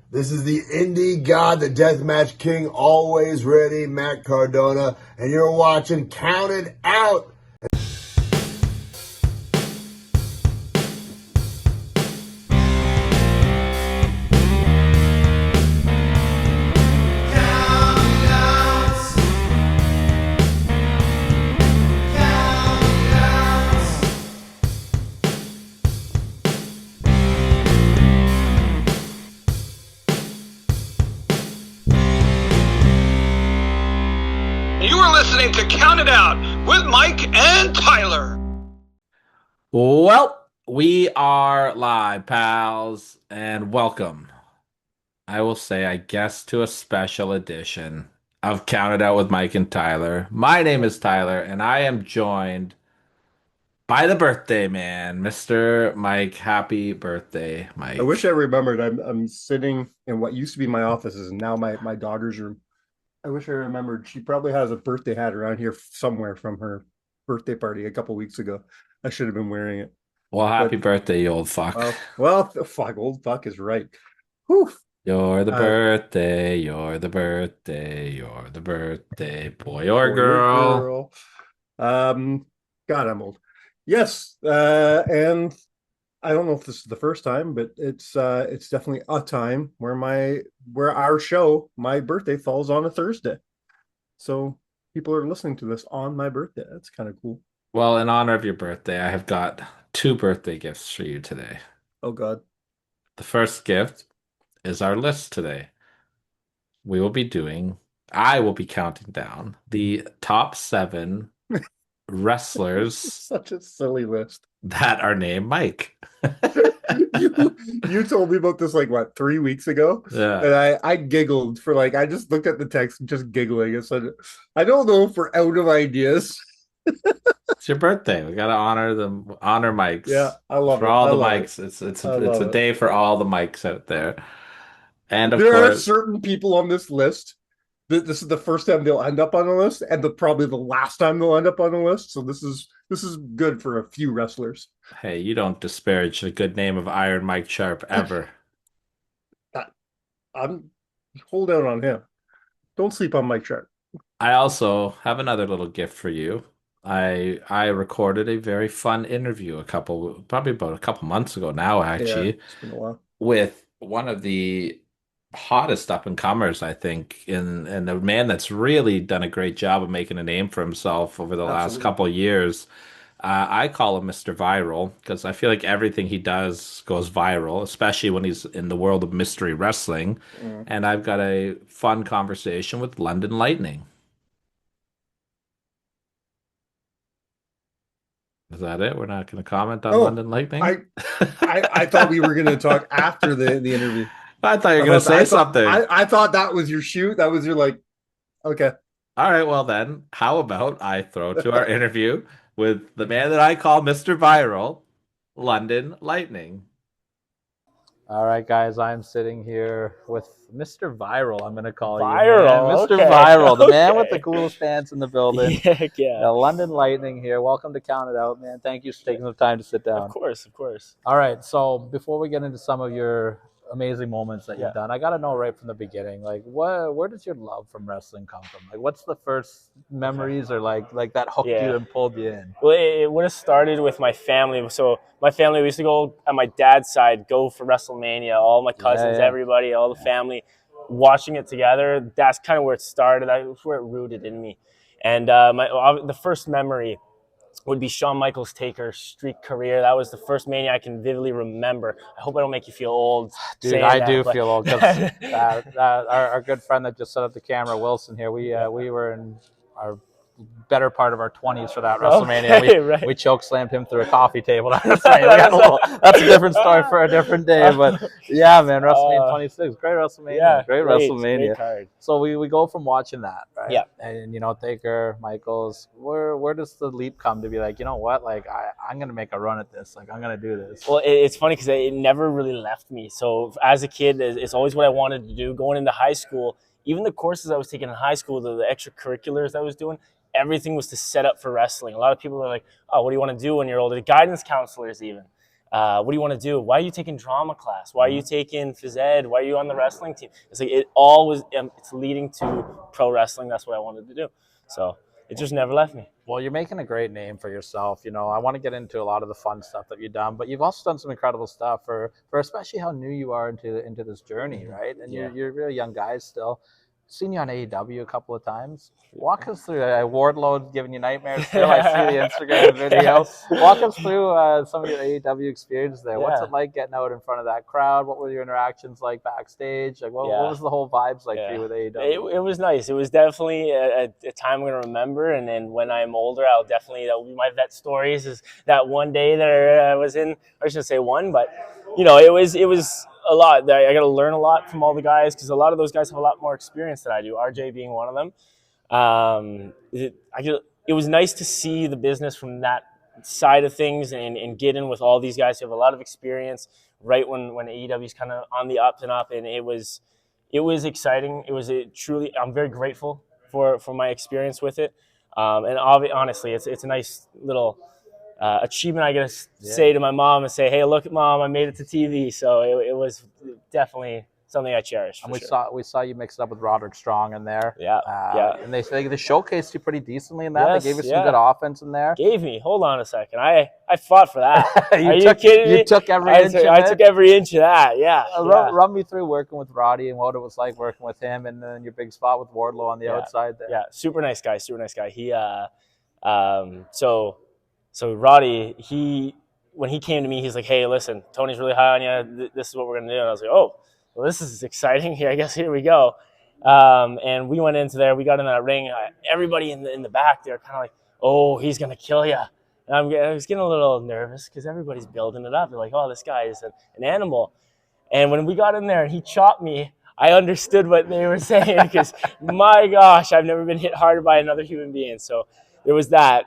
This is the indie god, the deathmatch king, always ready, Matt Cardona, and you're watching Counted Out. You are listening to Count It Out with Mike and Tyler. Well, we are live, pals, and welcome. I will say, I guess, to a special edition of Count It Out with Mike and Tyler. My name is Tyler, and I am joined by the birthday man, Mr. Mike. Happy birthday, Mike. I wish I remembered. I'm sitting in what used to be my office is now my daughter's room. I wish I remembered. She probably has a birthday hat around here somewhere from her birthday party a couple weeks ago. I should have been wearing it. Well, happy birthday, you old fuck. Fuck, old fuck is right. Whew. You're the birthday, you're the birthday, you're the birthday, boy or girl. God, I'm old. Yes, and I don't know if this is the first time, but it's definitely a time where our show, my birthday, falls on a Thursday. So people are listening to this on my birthday. That's kind of cool. Well, in honor of your birthday, I have got 2 birthday gifts for you today. Oh God. The first gift is our list today. I will be counting down the top 7 wrestlers Such a silly list. that are named Mike. You told me about this like what 3 weeks ago, Yeah. and I giggled for like I just looked at the text just giggling. I said, I don't know if we're out of ideas. It's your birthday. We gotta honor Mikes. Yeah, I love for it. all I the love Mikes. it. It's I a love it. day for all the Mikes out there. And of There are course, certain people on this list that this is the first time they'll end up on a list, and probably the last time they'll end up on a list. So this is good for a few wrestlers. hey, you don't disparage the good name of Iron Mike Sharp ever. I'm hold out on him. Don't sleep on Mike Sharp. I also have another little gift for you. I recorded a very fun interview probably about a couple months ago now, actually, It's been a while. with one of the hottest up and comers, I think, and a man that's really done a great job of making a name for himself over the last Absolutely. couple of years. I call him Mr. Viral because I feel like everything he does goes viral, especially when he's in the world of mystery wrestling. And I've got a fun conversation with London Lightning. Is that it? We're not going to comment on London Lightning? I thought we were going to talk after the interview. I thought you were going to say something. I thought that was your shoot. That was your like, okay. All right, well then, how about I throw to our interview with the man that I call Mr. Viral, London Lightning. All right, guys, I'm sitting here with Mr. Viral. I'm going to call Viral, you, man. Mr. okay. Viral, the man with the coolest pants in the building. Heck yeah. London Lightning here. Welcome to Count It Out, man. Thank you for taking the time to sit down. Of course. All right, so before we get into some of your amazing moments that you've done, I got to know right from the beginning, like, where does your love from wrestling come from? Like, what's the first memories or like that hooked you and pulled you in? Well, it would have started with my family. So my family, we used to go on my dad's side, go for WrestleMania, all my cousins, everybody, all the family, watching it together. That's kind of where it started. That's where it rooted in me. And the first memory would be Shawn Michaels' Taker streak career. That was the first Mania I can vividly remember. I hope I don't make you feel old. Dude, I do feel old because our good friend that just set up the camera, Wilson here, we were in our better part of our 20s for that WrestleMania. Okay, we choke slammed him through a coffee table. That's a different story for a different day. But yeah, man, WrestleMania 26, great WrestleMania, Yeah, great WrestleMania. Great card. So we go from watching that, right? Yeah. And Taker, Michaels, where does the leap come to be like, you know what, like I'm gonna make a run at this, like I'm gonna do this? Well, it's funny because it never really left me. So as a kid, it's always what I wanted to do. Going into high school, even the courses I was taking in high school, the extracurriculars I was doing, everything was to set up for wrestling. A lot of people are like, oh, what do you want to do when you're older? The guidance counselors even. What do you want to do? Why are you taking drama class? Why are you taking phys ed? Why are you on the wrestling team? It's like it all was. It's leading to pro wrestling. That's what I wanted to do. So it just never left me. Well, you're making a great name for yourself. You know, I want to get into a lot of the fun stuff that you've done, but you've also done some incredible stuff for especially how new you are into this journey, right? And you're a really young guy still. Seen you on AEW a couple of times. Walk us through. Wardlow giving you nightmares still. I see the Instagram video. Yes. Walk us through some of your AEW experience there. What's Yeah. it like getting out in front of that crowd? What were your interactions like backstage? Like, what was the whole vibes like for you with AEW? It was nice. It was definitely a time I'm going to remember. And then when I'm older, I'll definitely, that'll be my vet stories, is that one day that I was in, I shouldn't say one, but, you know, it was a lot. I got to learn a lot from all the guys, because a lot of those guys have a lot more experience than I do, RJ being one of them. It was nice to see the business from that side of things and get in with all these guys who have a lot of experience right when AEW is kind of on the up and up. And it was exciting. It was truly, I'm very grateful for my experience with it. And honestly, it's a nice little achievement. I got to say to my mom and say, hey, look at Mom, I made it to TV. So it was definitely something I cherish. And we saw you mix it up with Roderick Strong in there. Yeah, And they showcased you pretty decently in that. Yes, they gave you some good offense in there. Hold on a second. I fought for that. Are you kidding me? You took every inch of it? I took every inch of that, yeah. Run me through working with Roddy and what it was like working with him, and then your big spot with Wardlow on the outside there. Yeah, super nice guy. He, so Roddy, when he came to me, he's like, hey, listen, Tony's really high on you. This is what we're going to do. And I was like, oh, well, this is exciting. Here, I guess here we go. And we went into there. We got in that ring. Everybody in the back, they're kind of like, oh, he's going to kill you. And I was getting a little nervous because everybody's building it up. They're like, oh, this guy is an animal. And when we got in there and he chopped me, I understood what they were saying, because, my gosh, I've never been hit harder by another human being. So there was that.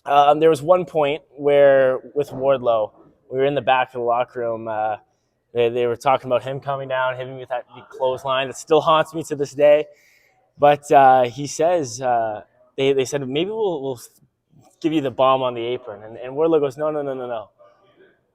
There was one point where, with Wardlow, we were in the back of the locker room. They were talking about him coming down, hitting me with that big clothesline that still haunts me to this day. But he says, they said, maybe we'll give you the bomb on the apron. And Wardlow goes, no.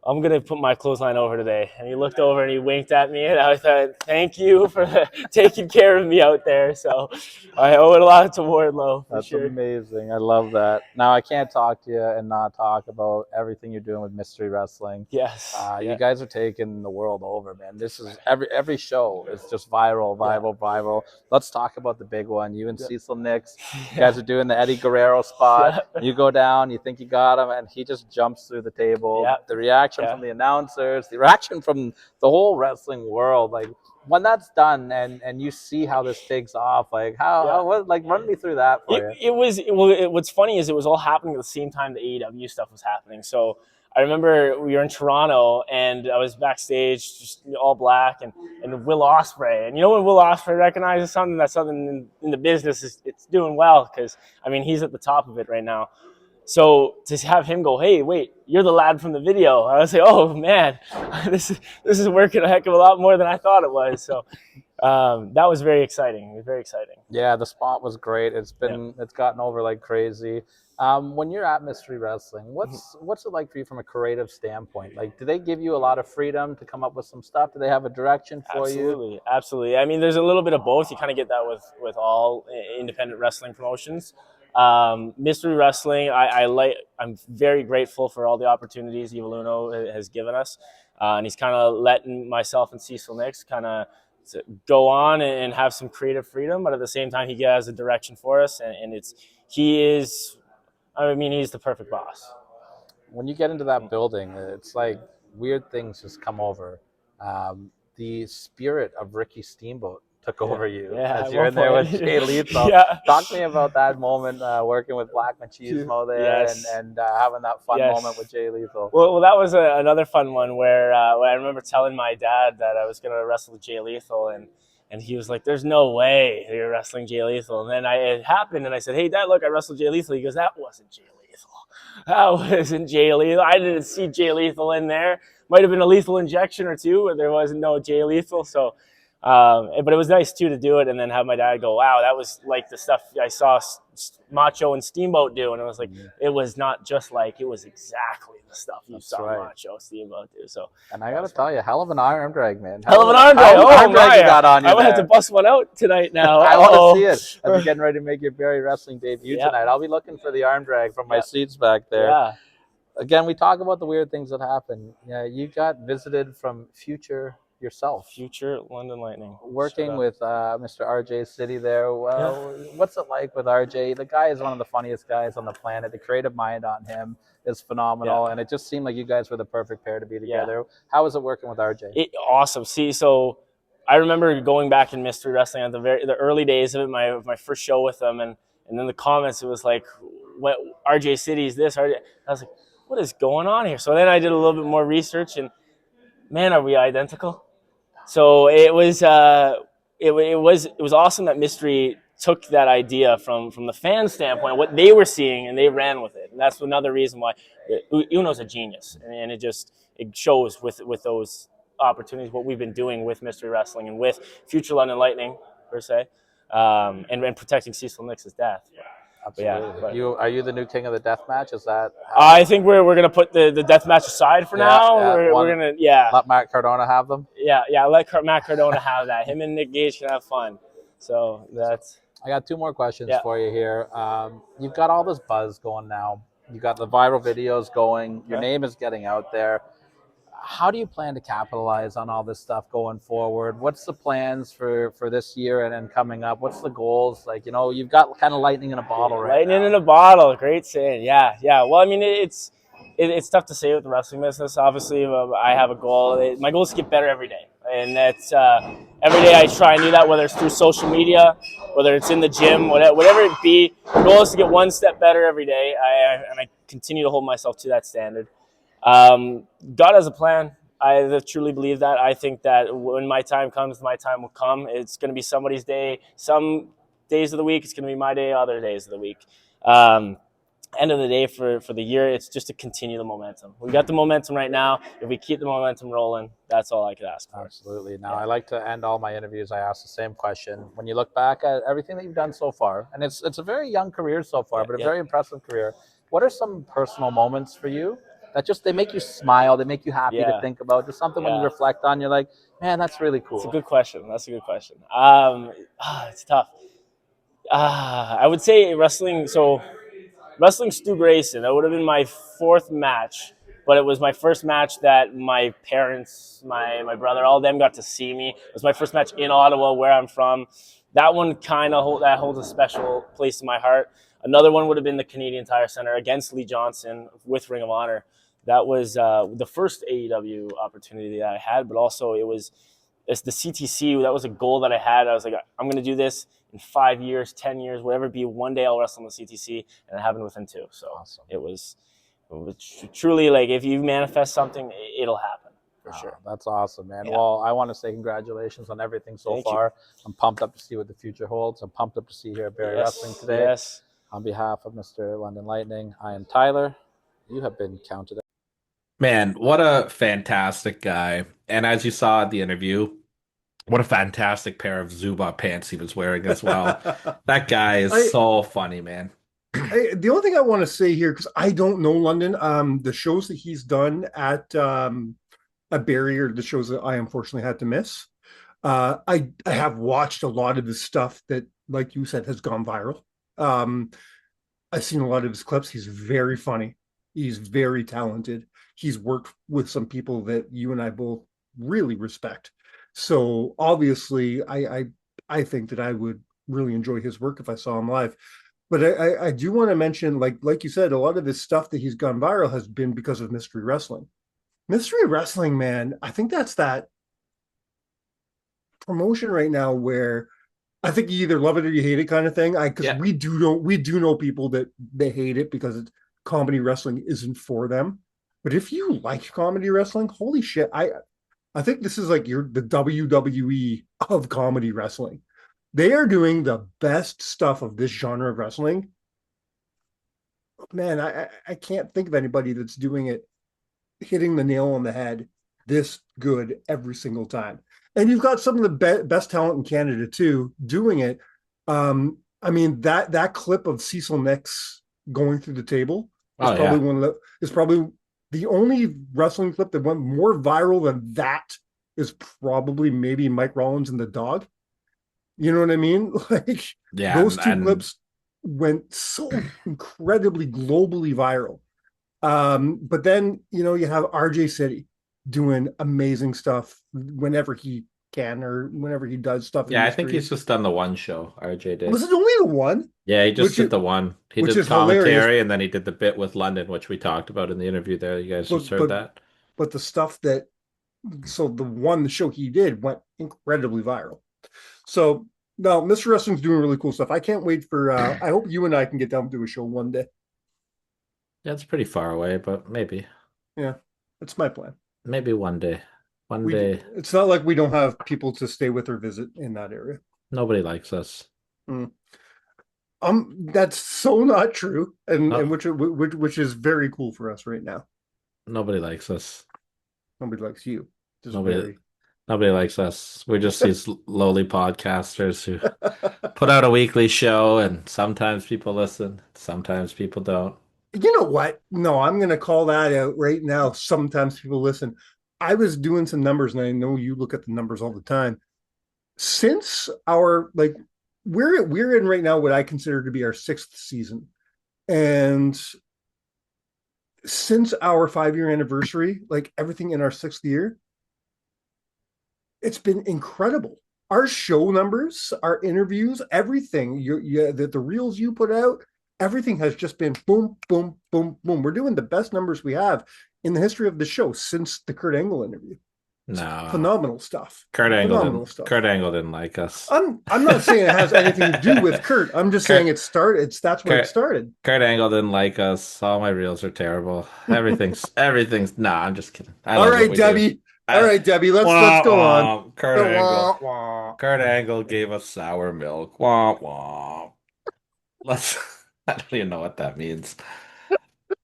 I'm going to put my clothesline over today. And he looked over and he winked at me. And I thought, thank you for taking care of me out there. So I owe it a lot to Wardlow. That's amazing. I love that. Now, I can't talk to you and not talk about everything you're doing with Mystery Wrestling. Yes. You guys are taking the world over, man. This is every show is just viral. Let's talk about the big one. You and Cecil Nix, you guys are doing the Eddie Guerrero spot. You go down, you think you got him, and he just jumps through the table. The reaction from the announcers, the reaction from the whole wrestling world, like when that's done and you see how this takes off, like run me through that for you. What's funny is it was all happening at the same time the AEW stuff was happening. So I remember we were in Toronto and I was backstage, just all black, and Will Ospreay. And you know when Will Ospreay recognizes something, that's something in the business it's doing well, because I mean he's at the top of it right now. So to have him go, hey, wait, you're the lad from the video. I was like, oh man, this is working a heck of a lot more than I thought it was. So that was very exciting. It was very exciting. Yeah, the spot was great. It's gotten over like crazy. When you're at Mystery Wrestling, what's it like for you from a creative standpoint? Like, do they give you a lot of freedom to come up with some stuff? Do they have a direction for you? Absolutely. I mean, there's a little bit of both. You kind of get that with all independent wrestling promotions. Mystery Wrestling, I'm very grateful for all the opportunities Evil Uno has given us. And he's kind of letting myself and Cecil Nix kind of go on and have some creative freedom, but at the same time, he has a direction for us, and he's the perfect boss. When you get into that building, it's like weird things just come over. The spirit of Ricky Steamboat took over you as you're in there with Jay Lethal. Talk to me about that moment working with Black Machismo there and having that fun moment with Jay Lethal. Well, that was another fun one where I remember telling my dad that I was going to wrestle Jay Lethal, and he was like, there's no way you're wrestling Jay Lethal. And then it happened, and I said, hey, Dad, look, I wrestled Jay Lethal. He goes, that wasn't Jay Lethal. That wasn't Jay Lethal. I didn't see Jay Lethal in there. Might have been a lethal injection or two, but there wasn't no Jay Lethal. So But it was nice too to do it and then have my dad go, "Wow, that was like the stuff I saw Macho and Steamboat do," and it was like it was not just like it was exactly the stuff you saw Macho Steamboat do. So, and I got to tell you, hell of an arm drag, man. Hell of an arm drag. Arm drag you got on you I might have to there. bust one out tonight now. I want to see it as you're getting ready to make your Barrie Wrestling debut tonight. I'll be looking for the arm drag from my seats back there. Yeah. Again, we talk about the weird things that happen. Yeah, you got visited from Future yourself. Future London Lightning. Working with Mr. RJ City there. Well, what's it like with RJ? The guy is one of the funniest guys on the planet. The creative mind on him is phenomenal, and it just seemed like you guys were the perfect pair to be together. How was it working with RJ? Awesome. See, so I remember going back in Mystery Wrestling at the early days of it, my first show with them, and then the comments, it was like, "What RJ City is this?" RJ. I was like, "What is going on here?" So then I did a little bit more research, and man, are we identical? So it was awesome that Mystery took that idea from the fan standpoint, what they were seeing, and they ran with it. And that's another reason why Uno's a genius, and it shows with those opportunities what we've been doing with Mystery Wrestling and with Future London Lightning per se, and protecting Cecil Nix's death. Absolutely. Are you the new king of the death match? Is that? I think we're gonna put the death match aside for now. We're gonna let Matt Cardona have them. Let Matt Cardona have that. Him and Nick Gage can have fun. So that's. I got two more questions for you here. You've got all this buzz going now. You got the viral videos going. Your name is getting out there. How do you plan to capitalize on all this stuff going forward? What's the plans for this year and then coming up? What's the goals? Like, you've got kind of lightning in a bottle right now. Lightning in a bottle. Great saying. Yeah. Well, I mean, it's tough to say with the wrestling business. Obviously, I have a goal. My goal is to get better every day. And that's every day I try and do that, whether it's through social media, whether it's in the gym, whatever it be. The goal is to get one step better every day. And I continue to hold myself to that standard. God has a plan. I truly believe that. I think that when my time comes, my time will come. It's going to be somebody's day. Some days of the week, it's going to be my day. Other days of the week. End of the day for the year, it's just to continue the momentum. We got the momentum right now. If we keep the momentum rolling, that's all I could ask for. Absolutely. Now, I like to end all my interviews. I ask the same question. When you look back at everything that you've done so far, and it's a very young career so far, but a very impressive career, what are some personal moments for you that they make you smile, they make you happy to think about? Just something when you reflect on, you're like, man, that's really cool. It's a good question. It's tough. I would say wrestling. So wrestling Stu Grayson, that would have been my fourth match, but it was my first match that my parents, my brother, all of them got to see me. It was my first match in Ottawa, where I'm from. That one kind of holds a special place in my heart. Another one would have been the Canadian Tire Center against Lee Johnson with Ring of Honor. That was the first AEW opportunity that I had, but also it's the CTC. That was a goal that I had. I was like, I'm going to do this in 5 years, 10 years, whatever it be. One day I'll wrestle on the CTC, and it happened within 2. So awesome. It was truly like, if you manifest something, it'll happen for sure. That's awesome, man. Yeah. Well, I want to say congratulations on everything so far. I'm pumped up to see what the future holds. I'm pumped up to see you here at Barrie Wrestling today. Yes. On behalf of Mr. London Lightning, I am Tyler. You have been counted out. Man, what a fantastic guy. And as you saw at the interview, what a fantastic pair of Zuba pants he was wearing as well. That guy is so funny, man. The only thing I want to say here, because I don't know London, the shows that he's done at Barrie, or the shows that I unfortunately had to miss, I have watched a lot of his stuff that, like you said, has gone viral. I've seen a lot of his clips. He's very funny. He's very talented. He's worked with some people that you and I both really respect. So obviously, I think that I would really enjoy his work if I saw him live. But I do want to mention, like you said, a lot of this stuff that he's gone viral has been because of Mystery Wrestling. Mystery Wrestling, man, I think that's that promotion right now where I think you either love it or you hate it kind of thing. Because we do know people that they hate it because comedy wrestling isn't for them. But if you like comedy wrestling, holy shit, I think this is like the WWE of comedy wrestling. They are doing the best stuff of this genre of wrestling. Man, I can't think of anybody that's doing it, hitting the nail on the head this good every single time. and you've got some of the best talent in Canada too doing it. I mean that clip of Cecil Nix going through the table is Oh probably yeah. one of the is probably the only wrestling clip that went more viral than that is probably maybe Mike Rollins and the dog. You know what I mean? Like Yeah, those two and clips went so incredibly globally viral. But then you have RJ City doing amazing stuff whenever he can or whenever he does stuff in yeah, the I think he's street. just done the one show, RJ did. Was it only the one? Yeah, he just Which did it, the one. He which did is hilarious. commentary and then he did the bit with London, which we talked about in the interview there. You guys just But heard but that? but the stuff that the show he did went incredibly viral. So no, Mr. Wrestling's doing really cool stuff. I can't wait for I hope you and I can get down to a show one day. Yeah, it's pretty far away, but maybe. Yeah, that's my plan. Maybe one day. One We day. it's not like we don't have people to stay with or visit in that area. Nobody likes us. Mm. That's so not true, and No, which is very cool for us right now. nobody likes us. Nobody likes you. Just Nobody very. nobody likes us. We're just these lowly podcasters who put out a weekly show and sometimes people listen, sometimes people don't. You know what? No, I'm going to call that out right now. Sometimes people listen. I was doing some numbers, and I know you look at the numbers all the time. Since our like, we're in right now what I consider to be our sixth season, and since our 5 year anniversary, like everything in our sixth year, it's been incredible. Our show numbers, our interviews, everything, the reels you put out, everything has just been boom, boom, boom, boom. We're doing the best numbers we have in the history of the show since the Kurt Angle interview. It's No. phenomenal stuff. Phenomenal stuff. Kurt Angle didn't like us. I'm not saying it has anything to do with Kurt. I'm just saying Kurt that's where it Kurt started. Kurt Angle didn't like us. All my reels are terrible. Everything's nah, I'm just kidding. I All love what right, we do. Debbie. All right, Debbie, let's Wah, go on. wah. Wah, wah. Kurt Angle gave us sour milk. Wah wah. Let's I don't even know what that means.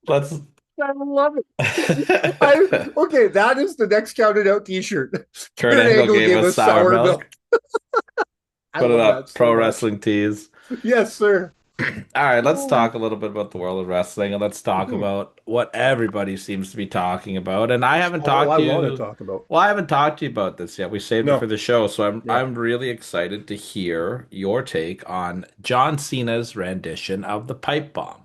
Let's I love it. Kurt Okay, that is the next counted out T-shirt. Kurt Angle Angle gave us sour milk. I Put it love up, that so pro much. wrestling tees. Yes, sir. All right, let's talk a little bit about the world of wrestling and let's talk Hmm. about what everybody seems to be talking about. And I haven't All talked I to want to you. talk about. Well, I haven't talked to you about this yet. We saved it for No. the show, so I'm Yeah. I'm really excited to hear your take on John Cena's rendition of the pipe bomb.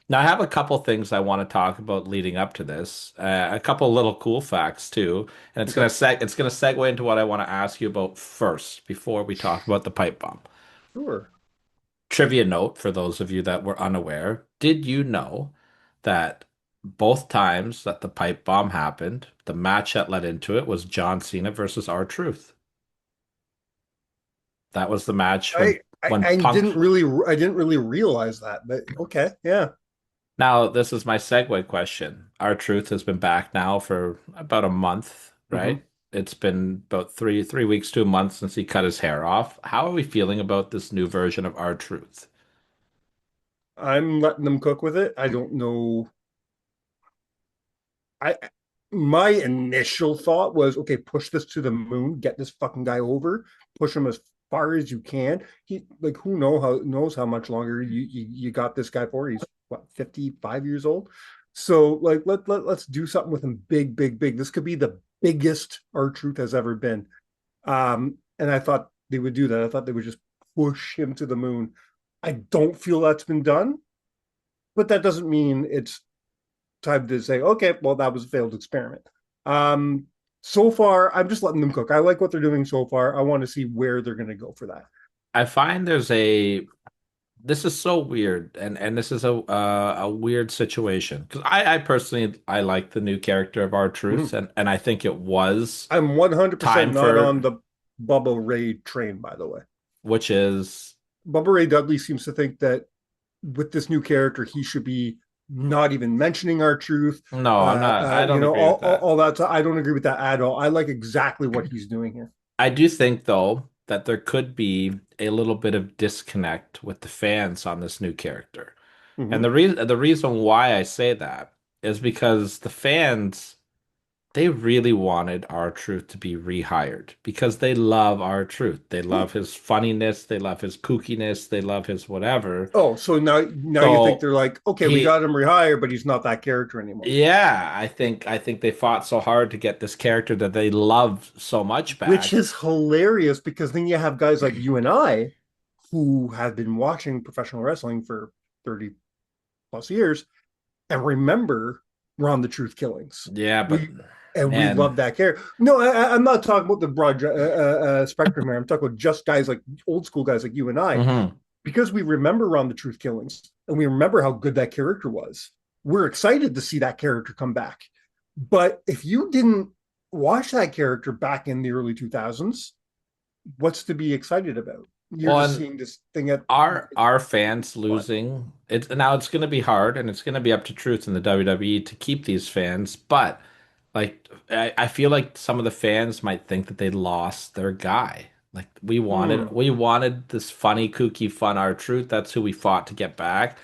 Now, I have a couple things I want to talk about leading up to this. A couple little cool facts too, and Okay. it's gonna segue into what I want to ask you about first before we talk about the pipe bomb. Sure. Trivia note for those of you that were unaware: did you know that both times that the pipe bomb happened, the match that led into it was John Cena versus R-Truth? That was the match when I Punk. didn't really realize that, but okay, yeah. Now, this is my segue question. R-Truth has been back now for about a month, Mm-hmm. right? It's been about three weeks to a month since he cut his hair off. How are we feeling about this new version of R-Truth? I'm letting them cook with it. I don't know. I My initial thought was, okay, push this to the moon, get this fucking guy over, push him as far as you can. He like who knows how much longer you got this guy for? He's what 55 years old. So like let's do something with him big, big, big. This could be the biggest R-Truth has ever been. And I thought they would do that. I thought they would just push him to the moon. I don't feel that's been done, but that doesn't mean it's time to say, okay, well, that was a failed experiment. So far, I'm just letting them cook. I like what they're doing so far. I want to see where they're going to go for that. I find this is so weird, and this is a weird situation because I personally I like the new character of R-Truth, and I think it was I'm 100% time not on for the Bubba Ray train, by the way. which is Bubba Ray Dudley seems to think that with this new character, he should be not even mentioning R-Truth. no, I'm not. I don't agree with that. All that. I don't agree with that at all. I like exactly what he's doing here. I do think though that there could be a little bit of disconnect with the fans on this new character. Mm-hmm. And the reason why I say that is because the fans they really wanted R-Truth to be rehired because they love R-Truth. They love his funniness, they love his kookiness, they love his whatever. Oh, so now you think So they're like, okay, we he got him rehired, but he's not that character anymore. yeah, I think they fought so hard to get this character that they love so much Which back. is hilarious because then you have guys like you and I who have been watching professional wrestling for 30 plus years and remember Ron the Truth killings. Yeah, but We man, love that character. No, I'm not talking about the broad spectrum here. I'm talking about just guys like old school guys like you and I, mhm. because we remember Ron the Truth killings and we remember how good that character was. We're excited to see that character come back. But if you didn't watch that character back in the early 2000s, what's to be excited about? You're Well, just and seeing this thing at our fans losing it's going to be hard and it's going to be up to Truth in the WWE to keep these fans, but like I feel like some of the fans might think that they lost their guy. Like we wanted this funny, kooky, fun R-Truth. That's who we fought to get back.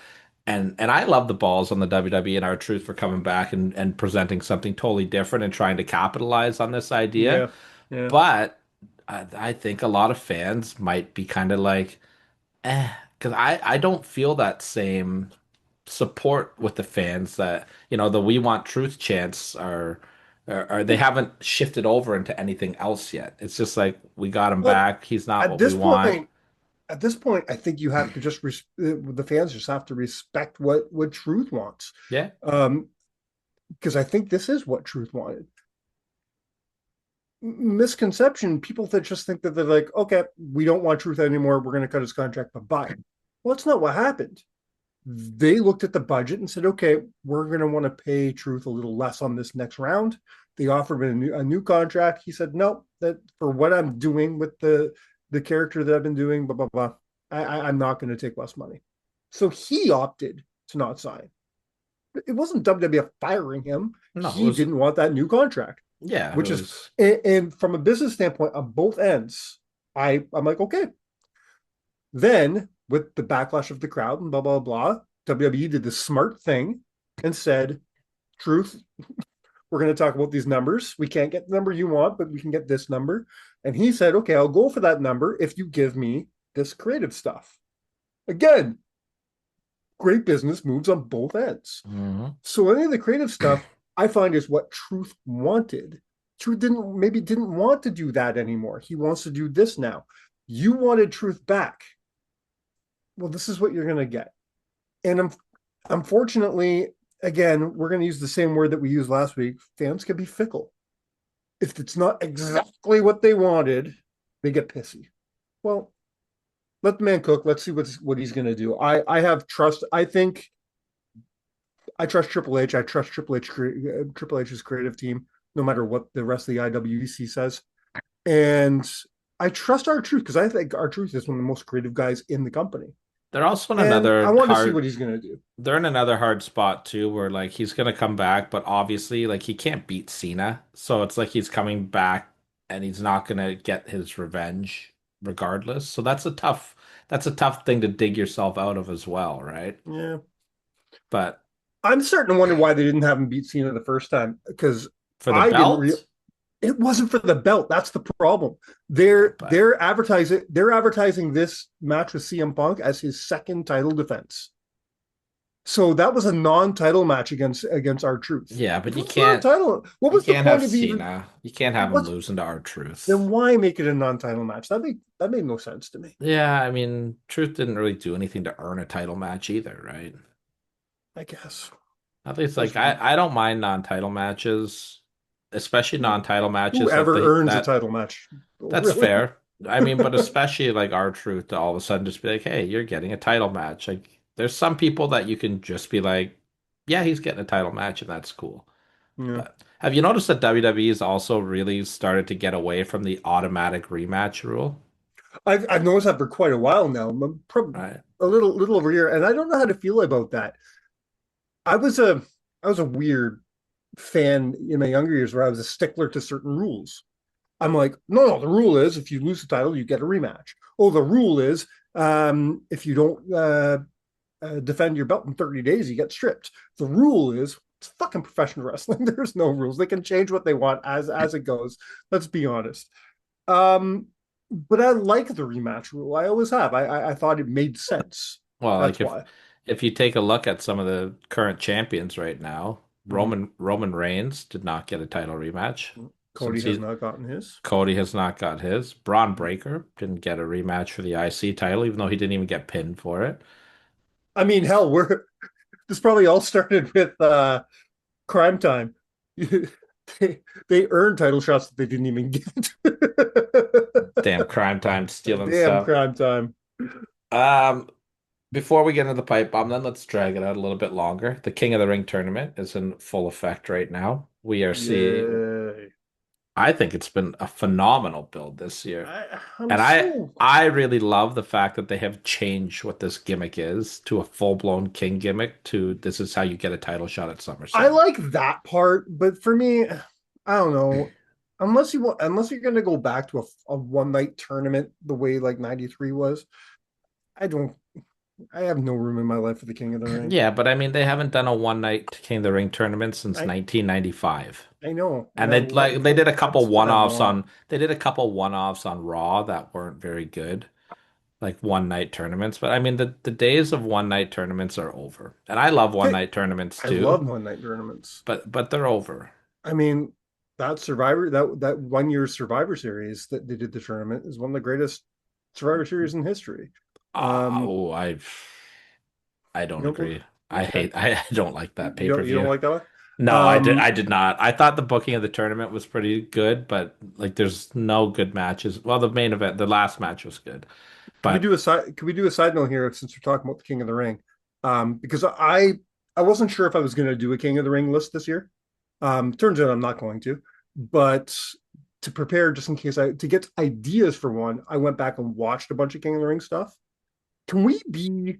And I love the balls on the WWE and R-Truth for coming back and presenting something totally different and trying to capitalize on this idea. yeah, yeah. But I think a lot of fans might be kind of like, because I don't feel that same support with the fans that, the We Want Truth chants are they haven't shifted over into anything else yet. It's just like we got him Well, back. He's not at what we this want. point, at this point, I think you have to just the fans just have to respect what Truth wants. Yeah. Because I think this is what Truth wanted. Misconception, people that just think that they're like, okay, we don't want Truth anymore, we're going to cut his contract, but bye. Well, that's not what happened. They looked at the budget and said, okay, we're going to want to pay Truth a little less on this next round. They offered him a new contract. He said, no, that for what I'm doing with the character that I've been doing, blah blah blah, I'm not going to take less money. So he opted to not sign. It wasn't WWF firing him. No, it He was, didn't want that new contract, yeah, it which is was. and from a business standpoint on both ends, I'm like, okay. Then with the backlash of the crowd and blah blah blah, WWE did the smart thing and said, Truth, we're going to talk about these numbers. We can't get the number you want, but we can get this number. And he said, okay, I'll go for that number if you give me this creative stuff. Again, great business moves on both ends. Mhm. So any of the creative stuff I find is what Truth wanted. Truth didn't want to do that anymore. He wants to do this now. You wanted Truth back. Well, this is what you're going to get. And unfortunately, again, we're going to use the same word that we used last week. Fans can be fickle. If it's not exactly what they wanted, they get pissy. Well, let the man cook. Let's see what he's going to do. I have trust. I think I trust Triple H. I trust Triple H's creative team, no matter what the rest of the IWC says. And I trust R-Truth because I think R-Truth is one of the most creative guys in the company. They're also in And I another want to see what hard he's going to do. they're in another hard spot too, where like he's gonna come back, but obviously like he can't beat Cena. So it's like he's coming back and he's not gonna get his revenge regardless. So that's a tough thing to dig yourself out of as well, right? Yeah. But I'm starting to wonder why they didn't have him beat Cena the first time because for the I didn't real. belt, It wasn't for the belt. That's the problem. but They're advertising this match with CM Punk as his second title defense. So that was a non-title match against R-Truth. yeah, but you Not can't title. What you was the can't point have of even? Cena. You can't have him losing to R-Truth. Then why make it a non-title match? That made no sense to me. Yeah, I mean, Truth didn't really do anything to earn a title match either, right? I guess. At least like I don't mind non-title matches, especially non-title matches that Whoever earns a that title match. that's Really? fair. I mean, but especially like R-Truth to all of a sudden just be like, hey, you're getting a title match. Like there's some people that you can just be like, yeah, he's getting a title match and that's cool. Yeah. But have you noticed that WWE's also really started to get away from the automatic rematch rule? I've noticed that for quite a while now. Right. A little over here, and I don't know how to feel about that. I was a weird fan in my younger years where I was a stickler to certain rules. I'm like, no, the rule is if you lose the title, you get a rematch. Oh, the rule is if you don't defend your belt in 30 days, you get stripped. The rule is It's fucking professional wrestling. There's no rules. They can change what they want as it goes. Let's be honest. But I like the rematch rule. I always have. I thought it made sense. Well, That's like why. if you take a look at some of the current champions right now, Roman Reigns did not get a title rematch Cody since has not gotten his. Cody has not got his. Braun Breaker didn't get a rematch for the IC title, even though he didn't even get pinned for it. I mean, hell, we're this probably all started with Crime Time. they earned title shots that they didn't even get. Damn Crime Time stealing Damn stuff. Crime Time. Um, Before we get into the pipe bomb, then let's drag it out a little bit longer. The King of the Ring tournament is in full effect right now. We are seeing. Yay. I think it's been a phenomenal build this year. I'm And so I really love the fact that they have changed what this gimmick is to a full-blown King gimmick to this is how you get a title shot at SummerSlam. I like that part, but for me, I don't know. Unless you're going to go back to a one night tournament the way like '93 was, I don't. I have no room in my life for the King of the Ring. Yeah, but I mean they haven't done a one night King of the Ring tournament since I 1995. I know, And they did a couple that's what I one-offs want. on they did a couple one-offs on Raw that weren't very good. Like one night tournaments. But I mean the days of one night tournaments are over. And I love one night tournaments I love too, one night tournaments. but they're over. I mean, that 1 year Survivor Series that they did the tournament is one of the greatest Survivor Series in history. Oh, I don't You don't, agree. I don't like that you don't pay-per-view. like that one? No, I did not. I thought the booking of the tournament was pretty good, but like there's no good matches. Well, the main event, the last match was good. But Can we do a side note here since we're talking about the King of the Ring? Because I wasn't sure if I was going to do a King of the Ring list this year. Turns out I'm not going to, but to prepare just in case to get ideas for one, I went back and watched a bunch of King of the Ring stuff. Can we be?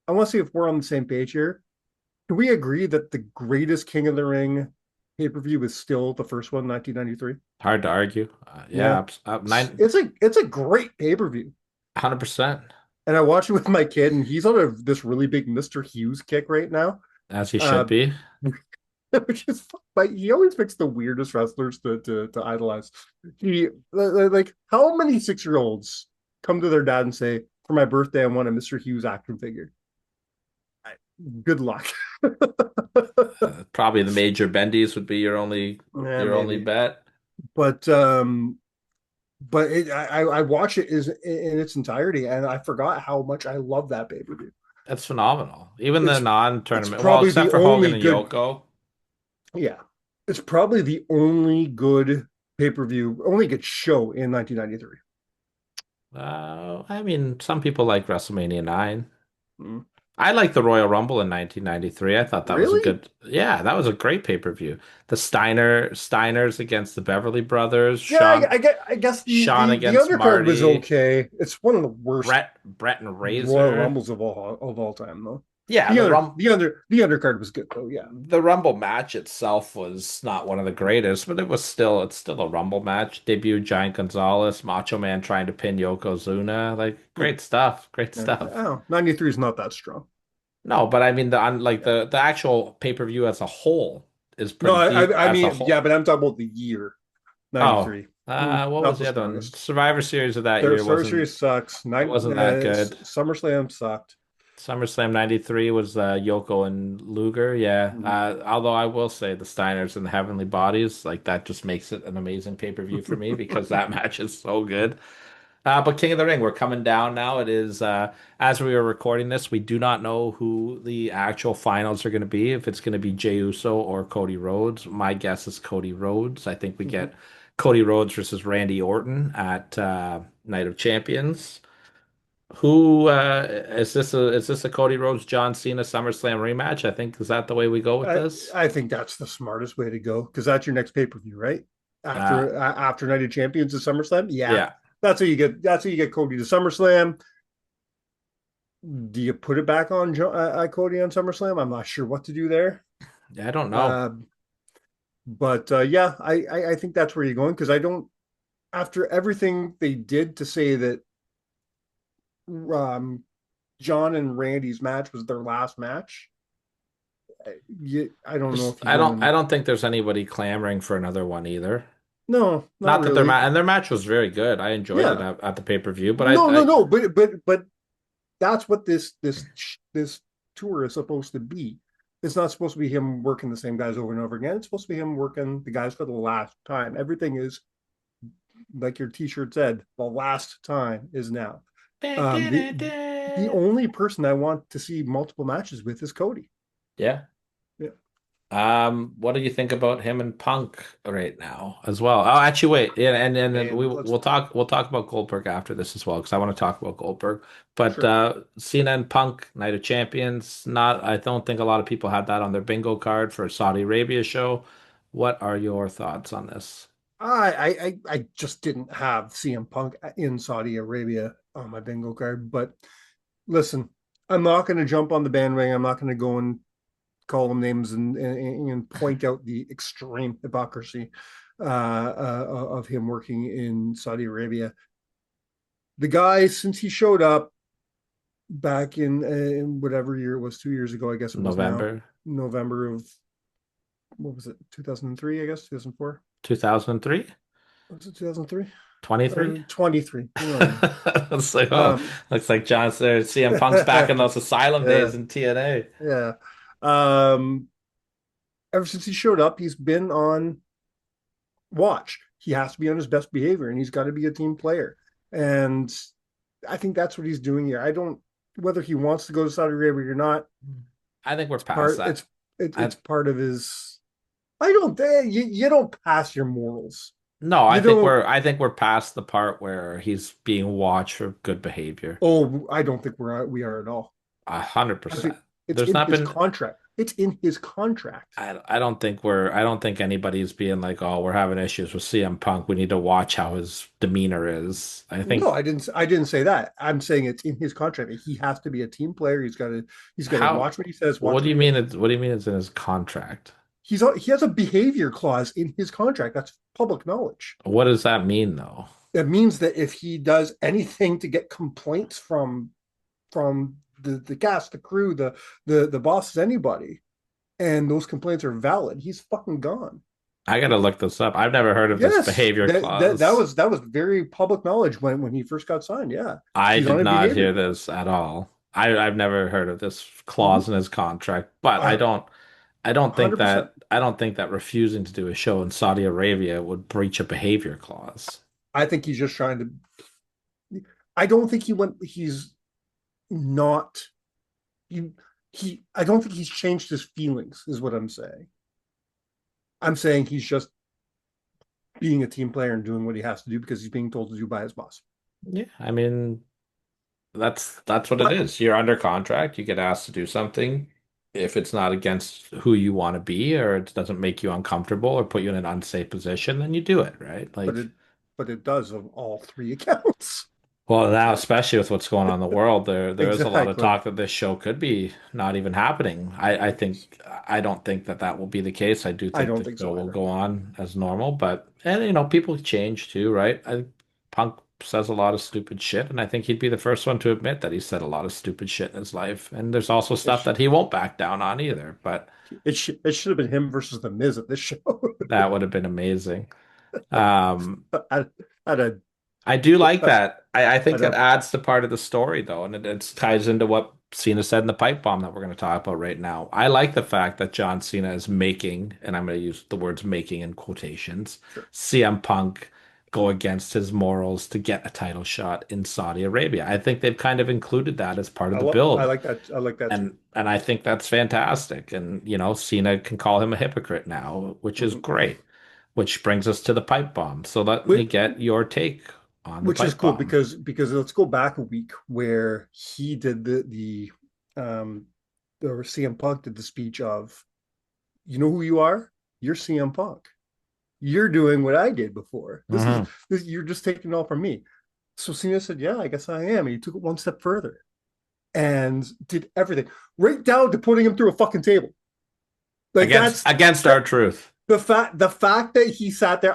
I want to see if we're on the same page here. Can we agree that the greatest King of the Ring pay-per-view is still the first one, 1993? hard to argue. Yeah, Yeah, it's a great pay-per-view. 100%, And I watched it with my kid, and he's on this really big Mr. Hughes kick right now. as he should be. Which is like he always picks the weirdest wrestlers to idolize. He like how many 6-year-olds come to their dad and say, "For my birthday, I want a Mr. Hughes action figure." Good luck. Probably the major bendies would be your only Maybe. bet. But I watch it is in its entirety, and I forgot how much I love that pay per view. That's phenomenal. Even the It's non-tournament, well, probably except the for Hogan only and good. Yoko. Yeah, it's probably the only good pay per view, only good show in 1993. I mean, some people like WrestleMania 9. Mm. I like the Royal Rumble in 1993. I thought that was a Really? good, yeah, that was a great pay-per-view. The Steiners against the Beverly Brothers, Yeah, I guess Sean the against undercard was Marty, okay. It's one of the worst Brett and Royal Razor. Rumbles of all time, though. Yeah, The undercard was good though. Yeah, the Rumble match itself was not one of the greatest, but it's still a Rumble match. Debut Giant Gonzalez, Macho Man trying to pin Yokozuna, like great stuff, great yeah. stuff. Oh, 93 is not that strong. No, but I mean the actual pay-per-view as a whole is No, pretty deep I as a mean, yeah, whole. but I'm talking about the year Oh, 93. what was Not the the other one? strongest. Survivor Series of that year Survivor Series sucks. wasn't that good. SummerSlam sucked. SummerSlam '93 was Yoko and Luger. Yeah. Although I will say the Steiners and the Heavenly Bodies, like that just makes it an amazing pay-per-view for me because that match is so good. But King of the Ring, we're coming down now. It is as we are recording this, we do not know who the actual finals are going to be. If it's going to be Jey Uso or Cody Rhodes, my guess is Cody Rhodes. I think we get Cody Rhodes versus Randy Orton at Night of Champions. Who is this a Cody Rhodes John Cena SummerSlam rematch? I think is that the way we go with this? I think that's the smartest way to go because that's your next pay per view, right? Uh, After Night of Champions of SummerSlam, yeah, yeah, that's how you get. That's how you get Cody to SummerSlam. Do you put it back on Cody on SummerSlam? I'm not sure what to do there. I don't know. Uh, but yeah, I think that's where you're going because I don't. After everything they did to say that um, John and Randy's match was their last match, I don't know if he I won. don't think there's anybody clamoring for another one either. No, not Not that their really. and their match was very good. I enjoyed it Yeah. at the pay-per-view, but No, no, I no. But that's what this tour is supposed to be. It's not supposed to be him working the same guys over and over again. It's supposed to be him working the guys for the last time. Everything is like your T-shirt said. The last time is now. The only person I want to see multiple matches with is Cody. yeah. Yeah. What do you think about him and Punk right now as well? Oh, actually, wait, yeah, and then And we'll talk about Goldberg after this as well because I want to talk about Goldberg. But sure. Cena and Punk, Night of Champions, not I don't think a lot of people had that on their bingo card for a Saudi Arabia show. What are your thoughts on this? I just didn't have CM Punk in Saudi Arabia on my bingo card. But listen, I'm not going to jump on the bandwagon. I'm not going to go and call them names and point out the extreme hypocrisy of him working in Saudi Arabia. The guy, since he showed up back in whatever year it was, 2 years ago, I guess it was now, November November of, what was it, 2003, I guess, 2004? 2003? Was it 2003? 23? 23. It's like, oh, looks like John said CM Punk's back in those asylum Yeah. days in TNA. Yeah. Ever since he showed up, he's been on watch. He has to be on his best behavior, and he's got to be a team player. And I think that's what he's doing here. I don't, whether he wants to go to Saudi Arabia or not. I think we're past that. It's part of his. I don't. You don't pass your morals. No, I think we're past the part where he's being watched for good behavior. Oh, I don't think we are at all. 100%. It's There's in not his been contract. It's in his contract. I don't think anybody's being like, oh, we're having issues with CM Punk. We need to watch how his demeanor is. I think No, I didn't say that. I'm saying it's in his contract. He has to be a team player. He's got to watch what he says. What do you mean it's in his contract? He has a behavior clause in his contract. That's public knowledge. What does that mean though? It means that if he does anything to get complaints from the cast, the crew, the bosses, anybody, and those complaints are valid, he's fucking gone. I gotta look this up. I've never heard of this behavior clause. That was very public knowledge when he first got signed. Yeah, I did not hear this at all. I've never heard of this clause in his contract, but I don't think 100%. that refusing to do a show in Saudi Arabia would breach a behavior clause. I think he's just trying to. I don't think he's not. I don't think he's changed his feelings, is what I'm saying. I'm saying he's just being a team player and doing what he has to do because he's being told to do by his boss. Yeah, I mean, that's what it is. You're under contract. You get asked to do something. If it's not against who you want to be, or it doesn't make you uncomfortable or put you in an unsafe position, then you do it, right? Like, but it does on all three accounts. well, now especially with what's going on in the world, there is a lot of Exactly. talk that this show could be not even happening. I don't think that will be the case. I do I think don't the think show so will either. go on as normal, but people change too, right? Punk says a lot of stupid shit, and I think he'd be the first one to admit that he said a lot of stupid shit in his life. And there's also stuff that he won't back down on either. But it should have been him versus the Miz at this show. that would have been amazing. Um, I'd have I do like that. I think I it know. adds to part of the story, though, and it ties into what Cena said in the pipe bomb that we're going to talk about right now. I like the fact that John Cena is making, and I'm going to use the words making in quotations, Sure. CM Punk go against his morals to get a title shot in Saudi Arabia. I think they've kind of included that as part of the build. I like that. I like that too. And I think that's fantastic. And, Cena can call him a hypocrite now, which is great. Which brings us to the pipe bomb. So let me get your take on the Which is pipe cool bomb. because let's go back a week where he did or CM Punk did the speech of, you know who you are? You're CM Punk. You're doing what I did before. This you're just taking it all from me. So Cena said, yeah, I guess I am. And he took it one step further and did everything, right down to putting him through a fucking table. Like against our truth. The fact that he sat there,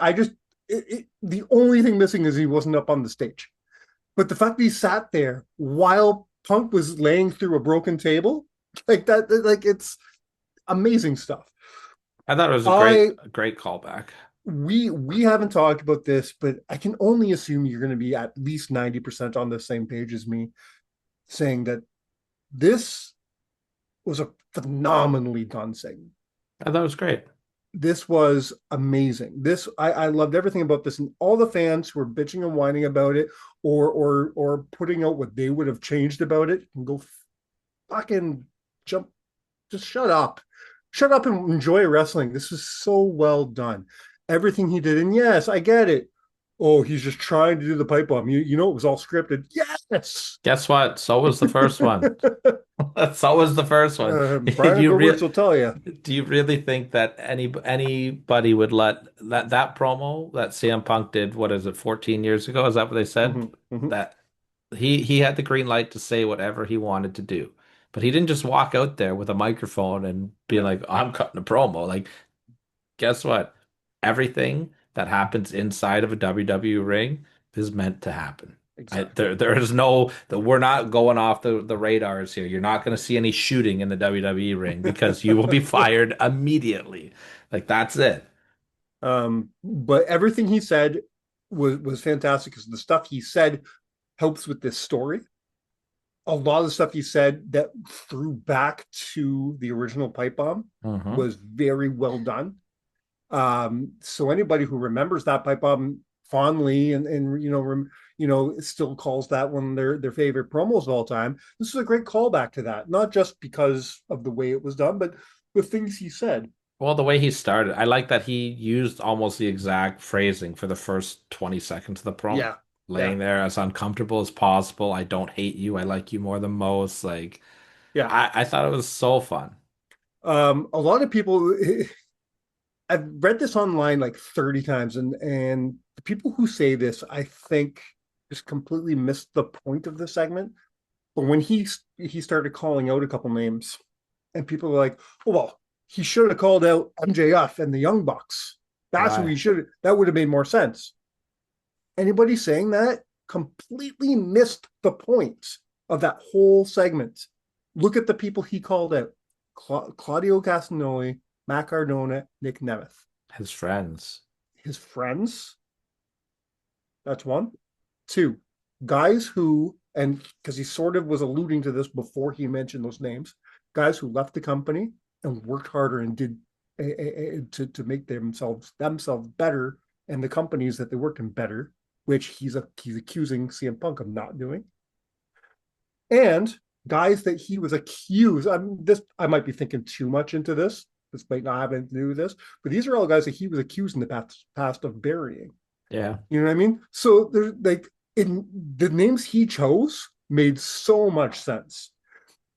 the only thing missing is he wasn't up on the stage. But the fact that he sat there while Punk was laying through a broken table, like that, like amazing stuff. I thought it was a great callback. We haven't talked about this, but I can only assume you're going to be at least 90% on the same page as me, saying that this was a phenomenally done segment. I thought it was great. This was amazing. I loved everything about this, and all the fans who were bitching and whining about it, or putting out what they would have changed about it, can go fucking jump. Just shut up and enjoy wrestling. This is so well done. Everything he did, and yes, I get it. Oh, he's just trying to do the pipe bomb. You know it was all scripted. Yes. Guess what? So was the first one. So was the first one. Brian Roberts will tell you. Do you really think that anybody would let that promo that CM Punk did? What is it? 14 years ago? Is that what they said? That he had the green light to say whatever he wanted to do, but he didn't just walk out there with a microphone and be like, "I'm cutting a promo." Like, guess what? Everything that happens inside of a WWE ring is meant to happen. Exactly. There is no that we're not going off the radars here. You're not going to see any shooting in the WWE ring because you will be fired immediately. Like that's it. But everything he said was fantastic because the stuff he said helps with this story. A lot of the stuff he said that threw back to the original pipe bomb was very well done. So anybody who remembers that pipe bomb fondly and still calls that one their favorite promos of all time, this is a great callback to that, not just because of the way it was done, but the things he said. Well, the way he started, I like that he used almost the exact phrasing for the first 20 seconds of the promo. Yeah. Laying there as uncomfortable as possible. I don't hate you. I like you more than most. Like, yeah, I thought it was so fun. A lot of people, I've read this online like 30 times, and the people who say this, I think, just completely missed the point of the segment. But when he started calling out a couple names, and people were like, "Oh well, he should have called out MJF and the Young Bucks. That's who he should. That would have made more sense." Anybody saying that completely missed the point of that whole segment. Look at the people he called out: Claudio Castagnoli, Matt Cardona, Nick Nemeth. His friends. His friends? That's one. Two, guys who, and because he sort of was alluding to this before he mentioned those names, guys who left the company and worked harder and did to make themselves better and the companies that they worked in better, which he's accusing CM Punk of not doing. And guys that he was accused. I might be thinking too much into this. This might not have anything to do with this, but these are all guys that he was accused in the past of burying. Yeah. You know what I mean? So there's in the names he chose made so much sense.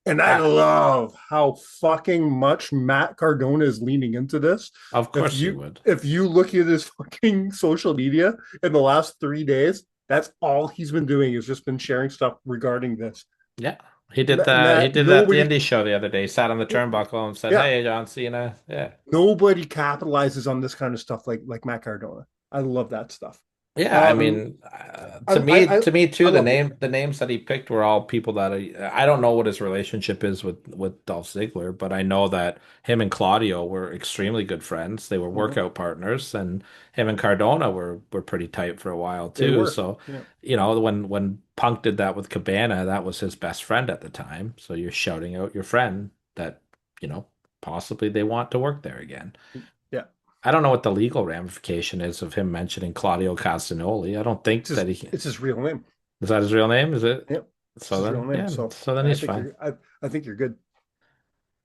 And I love how fucking much Matt Cardona is leaning into this. Of course you would. If you look at his fucking social media in the last 3 days, that's all he's been doing is just been sharing stuff regarding this. Yeah. He did that. He did that at the indie show the other day. He sat on the turnbuckle and said, "Hey, John Cena." Yeah. Nobody capitalizes on this kind of stuff like Matt Cardona. I love that stuff. Yeah, I mean, to me too, the names that he picked were all people that I don't know what his relationship is with Dolph Ziggler, but I know that him and Claudio were extremely good friends. They were workout partners, and him and Cardona were pretty tight for a while too. So, when Punk did that with Cabana, that was his best friend at the time. So you're shouting out your friend that, possibly they want to work there again. Yeah. I don't know what the legal ramification is of him mentioning Claudio Castagnoli. I don't think it's his real name. Is that his real name? Is it? Yep. So then, name. Yeah, so then he's fine. I think you're good.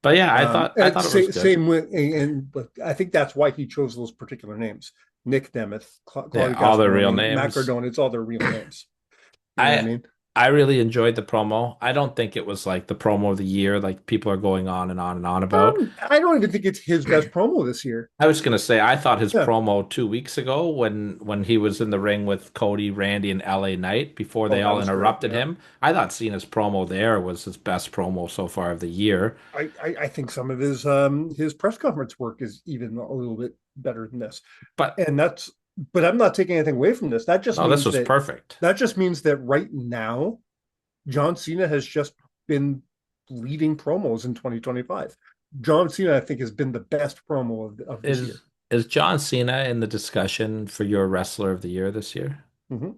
But yeah, I thought it was good. Same with, but I think that's why he chose those particular names. Nick Nemeth, Claudio Castagnoli, all their real names. Matt Cardona, it's all their real names. You know what I mean? I really enjoyed the promo. I don't think it was like the promo of the year, like people are going on and on and on about. I don't even think it's his best promo this year. I was gonna say I thought his promo 2 weeks ago when he was in the ring with Cody, Randy, and LA Knight before they all interrupted him. I thought Cena's promo there was his best promo so far of the year. I think some of his press conference work is even a little bit better than this. But I'm not taking anything away from this. That just means this was perfect. That just means that right now, John Cena has just been leading promos in 2025. John Cena, I think, has been the best promo of this year. Is John Cena in the discussion for your wrestler of the year this year? Hmm.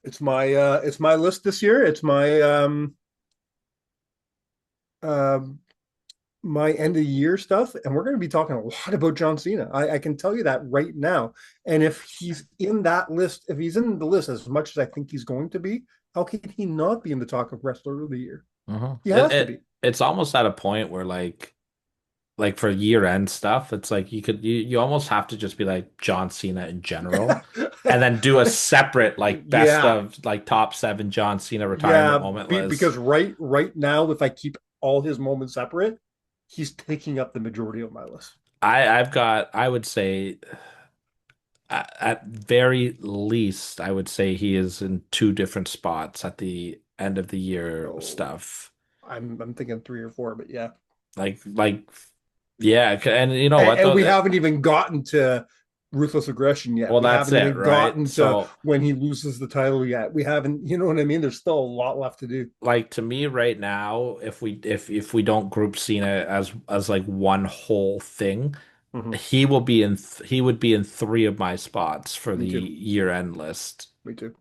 It's my list this year. It's um my end of the year stuff, and we're going to be talking a lot about John Cena. I can tell you that right now. And if he's in that list, if he's in the list as much as I think he's going to be, how can he not be in the talk of wrestler of the year? Mhm. He has to be. It's almost at a point where like for year end stuff, it's like you almost have to just be like John Cena in general, and then do a separate like best Yeah, of like top seven John Cena retirement yeah. moment list. Because right now, if I keep all his moments separate, he's taking up the majority of my list. I've got I would say at very least I would say he is in two different spots at the end of the year So stuff. I'm thinking 3 or 4, but yeah. Like yeah, and you know what And though? we haven't even gotten to ruthless aggression yet. Well, We that's haven't it, even right? gotten to So when he loses the title yet. We haven't, you know what I mean? There's still a lot left to do. like to me right now, if we don't group Cena as like one whole thing, Hmm. he would be in three of my spots for Me the too. year end list, Me too.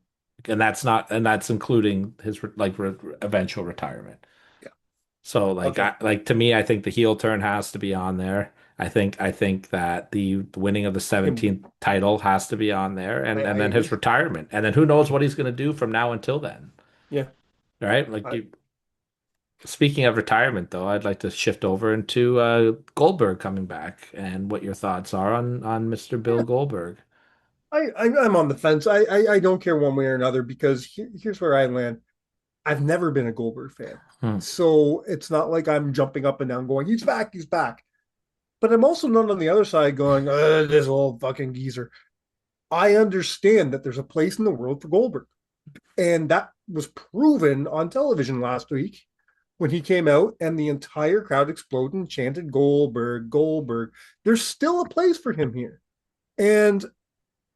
and that's including his like eventual retirement. Yeah. So like Okay. like to me, I think the heel turn has to be on there. I think that the winning of the And 17th title has to be on there, I and then his agree. retirement, and then who knows what he's going to do from now until then, Yeah. right? Like I, you. Speaking of retirement, though, I'd like to shift over into Goldberg coming back and what your thoughts are on Mr. Bill yeah. Goldberg. I'm on the fence. I don't care one way or another because here's where I land. I've never been a Goldberg fan. Hmm. So it's not like I'm jumping up and down going, he's back, he's back. But I'm also not on the other side going, this old fucking geezer. I understand that there's a place in the world for Goldberg. And that was proven on television last week when he came out and the entire crowd exploded and chanted Goldberg, Goldberg. There's still a place for him here. And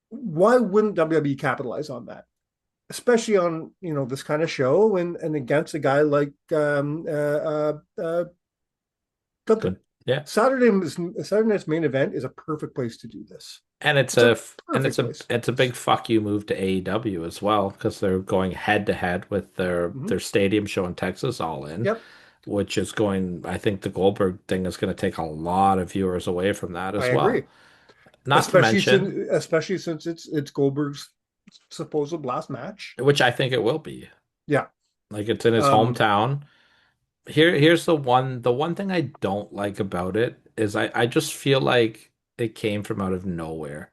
why wouldn't WWE capitalize on that? Especially on, this kind of show and against a guy like Gunther. Good. Yeah. Saturday night's main event is a perfect place to do this. And It's a perfect place. it's a big fuck you move to AEW as well because they're going head to head with Mhm. their stadium show in Texas all in, Yep, which is going I think the Goldberg thing is going to take a lot of viewers away from that I as well. agree. Not to mention, Especially since it's Goldberg's supposed last match. which I think it will be. Yeah. Like it's in his Um, hometown. Here's the one thing I don't like about it is I just feel like it came from out of nowhere.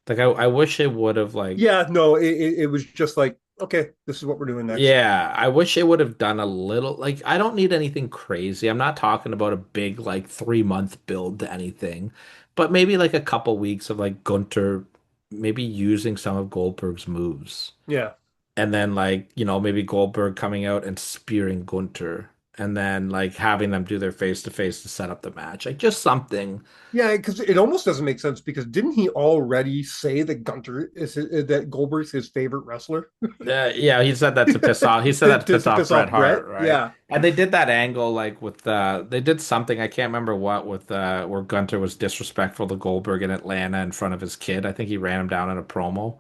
Like I wish it would have like yeah, no, it was just like, okay, this is what we're doing next. yeah, I wish it would have done a little like I don't need anything crazy. I'm not talking about a big like 3 month build to anything, but maybe like a couple weeks of like Gunter maybe using some of Goldberg's moves. Yeah. And then like, you know, maybe Goldberg coming out and spearing Gunter and then like having them do their face to face to set up the match. Like just something. Yeah, because it almost doesn't make sense because didn't he already say that that Goldberg's his favorite wrestler Yeah, he said that to piss off. He said that to piss to off piss Bret off Brett? Hart, right? Yeah, And they did that angle like with they did something I can't remember what with where Gunter was disrespectful to Goldberg in Atlanta in front of his kid. I think he ran him down in a promo.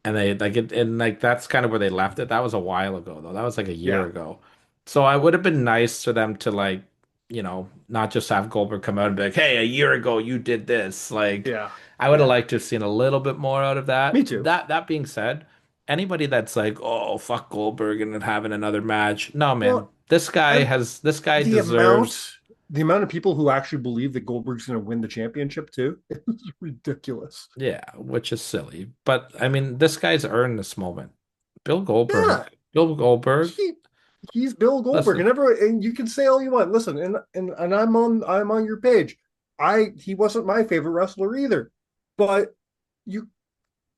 And they like it, and like that's kind of where they left it. That was a while ago though. That was like a year yeah, ago. So I would have been nice for them to like, you know, not just have Goldberg come out and be like, "Hey, a year ago you did this." Like, yeah, I would have yeah. liked to have seen a little bit more out of Me that. too. That being said, anybody that's like, "Oh, fuck Goldberg and then having another match," no, man. Well, and This guy the amount deserves. the amount of people who actually believe that Goldberg's going to win the championship too is ridiculous. Yeah, which is silly. But I mean, this guy's earned this moment. Bill Yeah, Goldberg. Bill Goldberg. he he's Bill Goldberg, Listen. and you can say all you want. Listen, and I'm on your page. He wasn't my favorite wrestler either, but you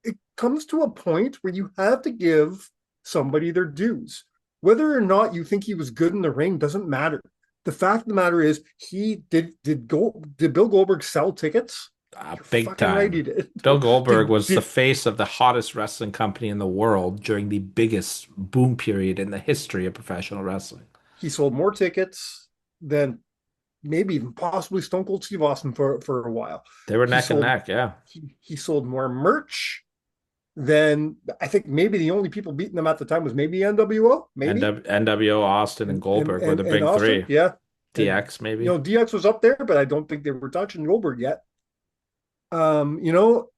it comes to a point where you have to give somebody their dues. Whether or not you think he was good in the ring doesn't matter. The fact of the matter is, he did Bill Goldberg sell tickets? You're Big fucking right, he time. did. Bill Goldberg was the Did face of the hottest wrestling company in the world during the biggest boom period in the history of professional wrestling. he sold more tickets than maybe even possibly Stone Cold Steve Austin for a while. They were He neck and sold neck, yeah. he sold more merch than I think maybe the only people beating them at the time was maybe NWO, maybe NWO, Austin, and Goldberg were the and big Austin, three. yeah. And DX maybe. DX was up there, but I don't think they were touching Goldberg yet. You know,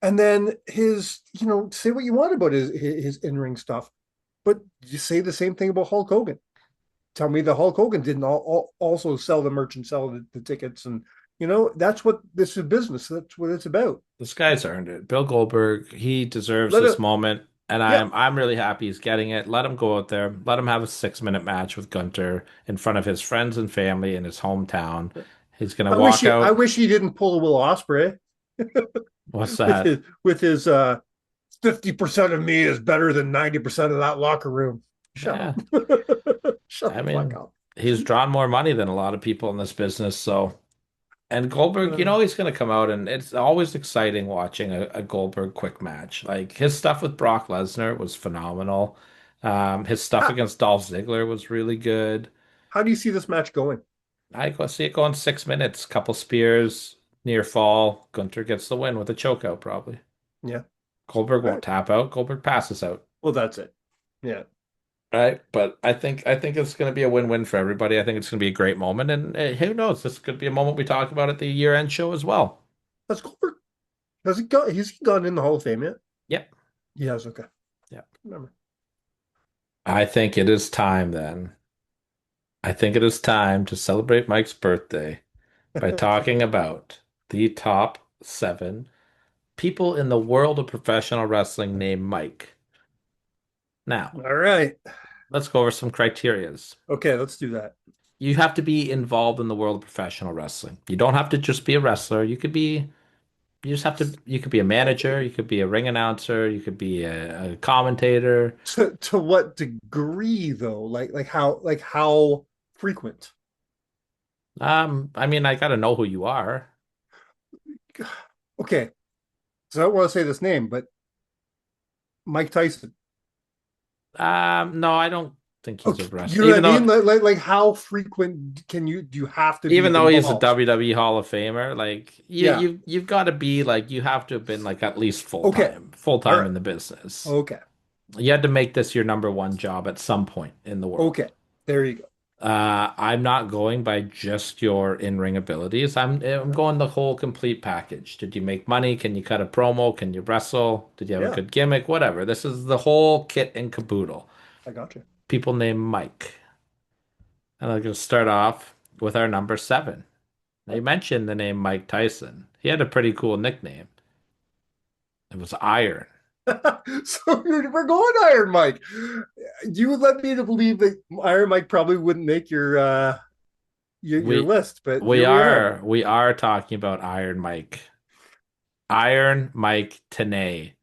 and then say what you want about his in-ring stuff, but you say the same thing about Hulk Hogan. Tell me the Hulk Hogan didn't also sell the merch and sell the tickets, and that's what this is business. That's what it's about. This guy's earned it. Bill Goldberg, he deserves Let this it, moment, and yeah. I'm really happy he's getting it. Let him go out there. Let him have a 6-minute match with Gunter in front of his friends and family in his hometown. He's gonna walk I out. wish he didn't pull a Will Ospreay What's with that? 50% of me is better than 90% of that locker room. Shut Yeah. up. Shut I the fuck mean, up. he's drawn more money than a lot of people in this business, so and Goldberg, he's going to come out, and it's always exciting watching a Goldberg quick match. Like his stuff with Brock Lesnar was phenomenal. His stuff how, against Dolph Ziggler was really good. how do you see this match going? I go see it going 6 minutes, couple spears, near fall. Gunter gets the win with a chokeout, probably. Yeah. Goldberg All won't right. tap out. Goldberg passes out. Well, that's it. Yeah. Right, but I think it's going to be a win-win for everybody. I think it's going to be a great moment, and who knows, this could be a moment we talk about at the year-end show as well. Has Goldberg has he gone in the Hall of Fame yet? Yep. He has, okay. Yeah. Remember. I think it is time then. I think it is time to celebrate Mike's birthday by talking about the top 7 people in the world of professional wrestling named Mike. Now, All right. let's go over some criterias. Okay, let's do that. You have to be involved in the world of professional wrestling. You don't have to just be a wrestler. You could be a manager, you could be a ring announcer, you could be a commentator. To what degree though? Like how frequent? I mean, I gotta know who you are. Okay. So I don't want to say this name, but Mike Tyson. No, I don't think he's a Okay, you wrestler. know what I mean? Like how frequent do you have to be Even though he's a involved? WWE Hall of Famer, like Yeah. you've got to be like you have to have been like at least Okay. full All time right. in the business. Okay. You had to make this your number one job at some point in the world. Okay. There you go. I'm not going by just your in-ring abilities. I'm going the whole complete package. Did you make money? Can you cut a promo? Can you wrestle? Did you have a Yeah, good gimmick? Whatever. This is the whole kit and caboodle. I got you. People named Mike. And I'm going to start off with our number 7. Now, you mentioned the name Mike Tyson. He had a pretty cool nickname. It was Iron. So we're going Iron Mike. You would let me to believe that Iron Mike probably wouldn't make your We list, but we here we are we are talking about Iron Mike. Iron Mike Tenay.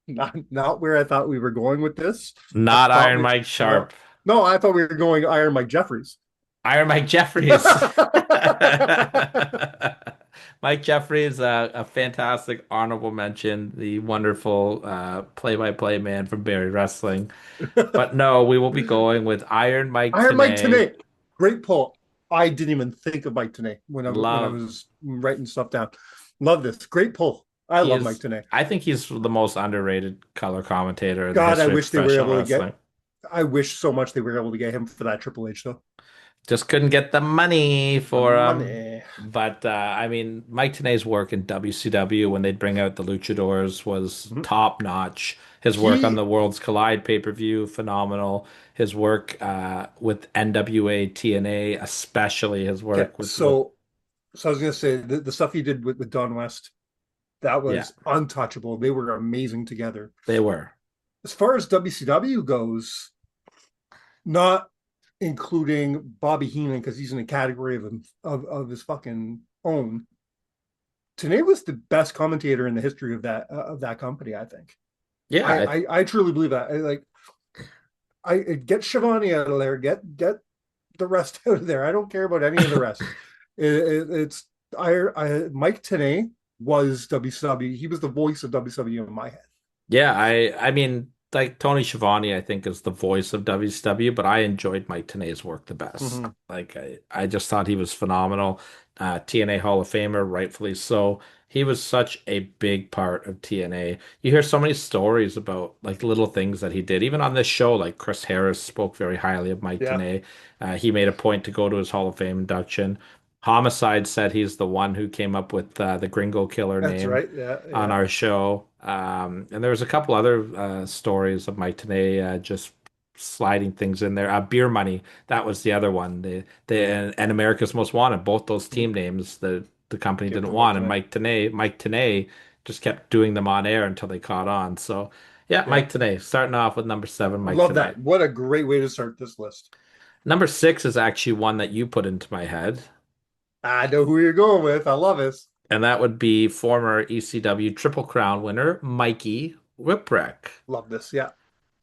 Not where I thought we were going with this. Not Iron Mike Sharp. No, I thought we were going Iron Mike Jeffries. Iron Mike Jeffries. Mike Jeffries, a fantastic honorable mention, the wonderful play-by-play man from Barry Wrestling. But no, we will be going with Iron Mike Iron Mike Tenay. Tenay. Great pull. I didn't even think of Mike Tenay when I Love. was writing stuff down. Love this. Great pull. I love Mike Tenay. I think he's the most underrated color commentator in the God, I history of wish they were professional able to wrestling. get. I wish so much they were able to get him for that Triple H though. Just couldn't get the money for him. Money. But I mean, Mike Tenay's work in WCW when they'd bring out the Luchadors was top notch. His work on the Worlds Collide pay-per-view, phenomenal. His work with NWA, TNA, especially his work with. So I was gonna say the stuff he did with Don West, that was untouchable. They were amazing together. They were. As far as WCW goes, not including Bobby Heenan because he's in a category of his fucking own. Tenay was the best commentator in the history of that company, I think. Yeah, I truly believe that. I get Shivani out of there, get the rest out of there. I don't care about any of the rest. It's Mike Tenay was WCW. He was the voice of WCW in my head. yeah. I mean, like Tony Schiavone, I think, is the voice of WCW, but I enjoyed Mike Tenay's work the best. Mhm. Like I just thought he was phenomenal. TNA Hall of Famer, rightfully so. He was such a big part of TNA. You hear so many stories about like little things that he did. Even on this show, like Chris Harris spoke very highly of Mike Yeah, Tenay. He made a point to go to his Hall of Fame induction. Homicide said he's the one who came up with the Gringo Killer that's name right. Yeah, on yeah, our show. And there was a couple other stories of Mike Tenay just sliding things in there. Beer Money, that was the other one. And America's Most Wanted, both those team names the company give didn't to Mike want, and tonight. Mike Tenay just kept doing them on air until they caught on. So yeah, Yeah, Mike Tenay, starting off with number seven, I Mike love Tenay. that. What a great way to start this list. Number six is actually one that you put into my head. I know who you're going with. I love this. And that would be former ECW Triple Crown winner Mikey Whipwreck. Love this. Yeah,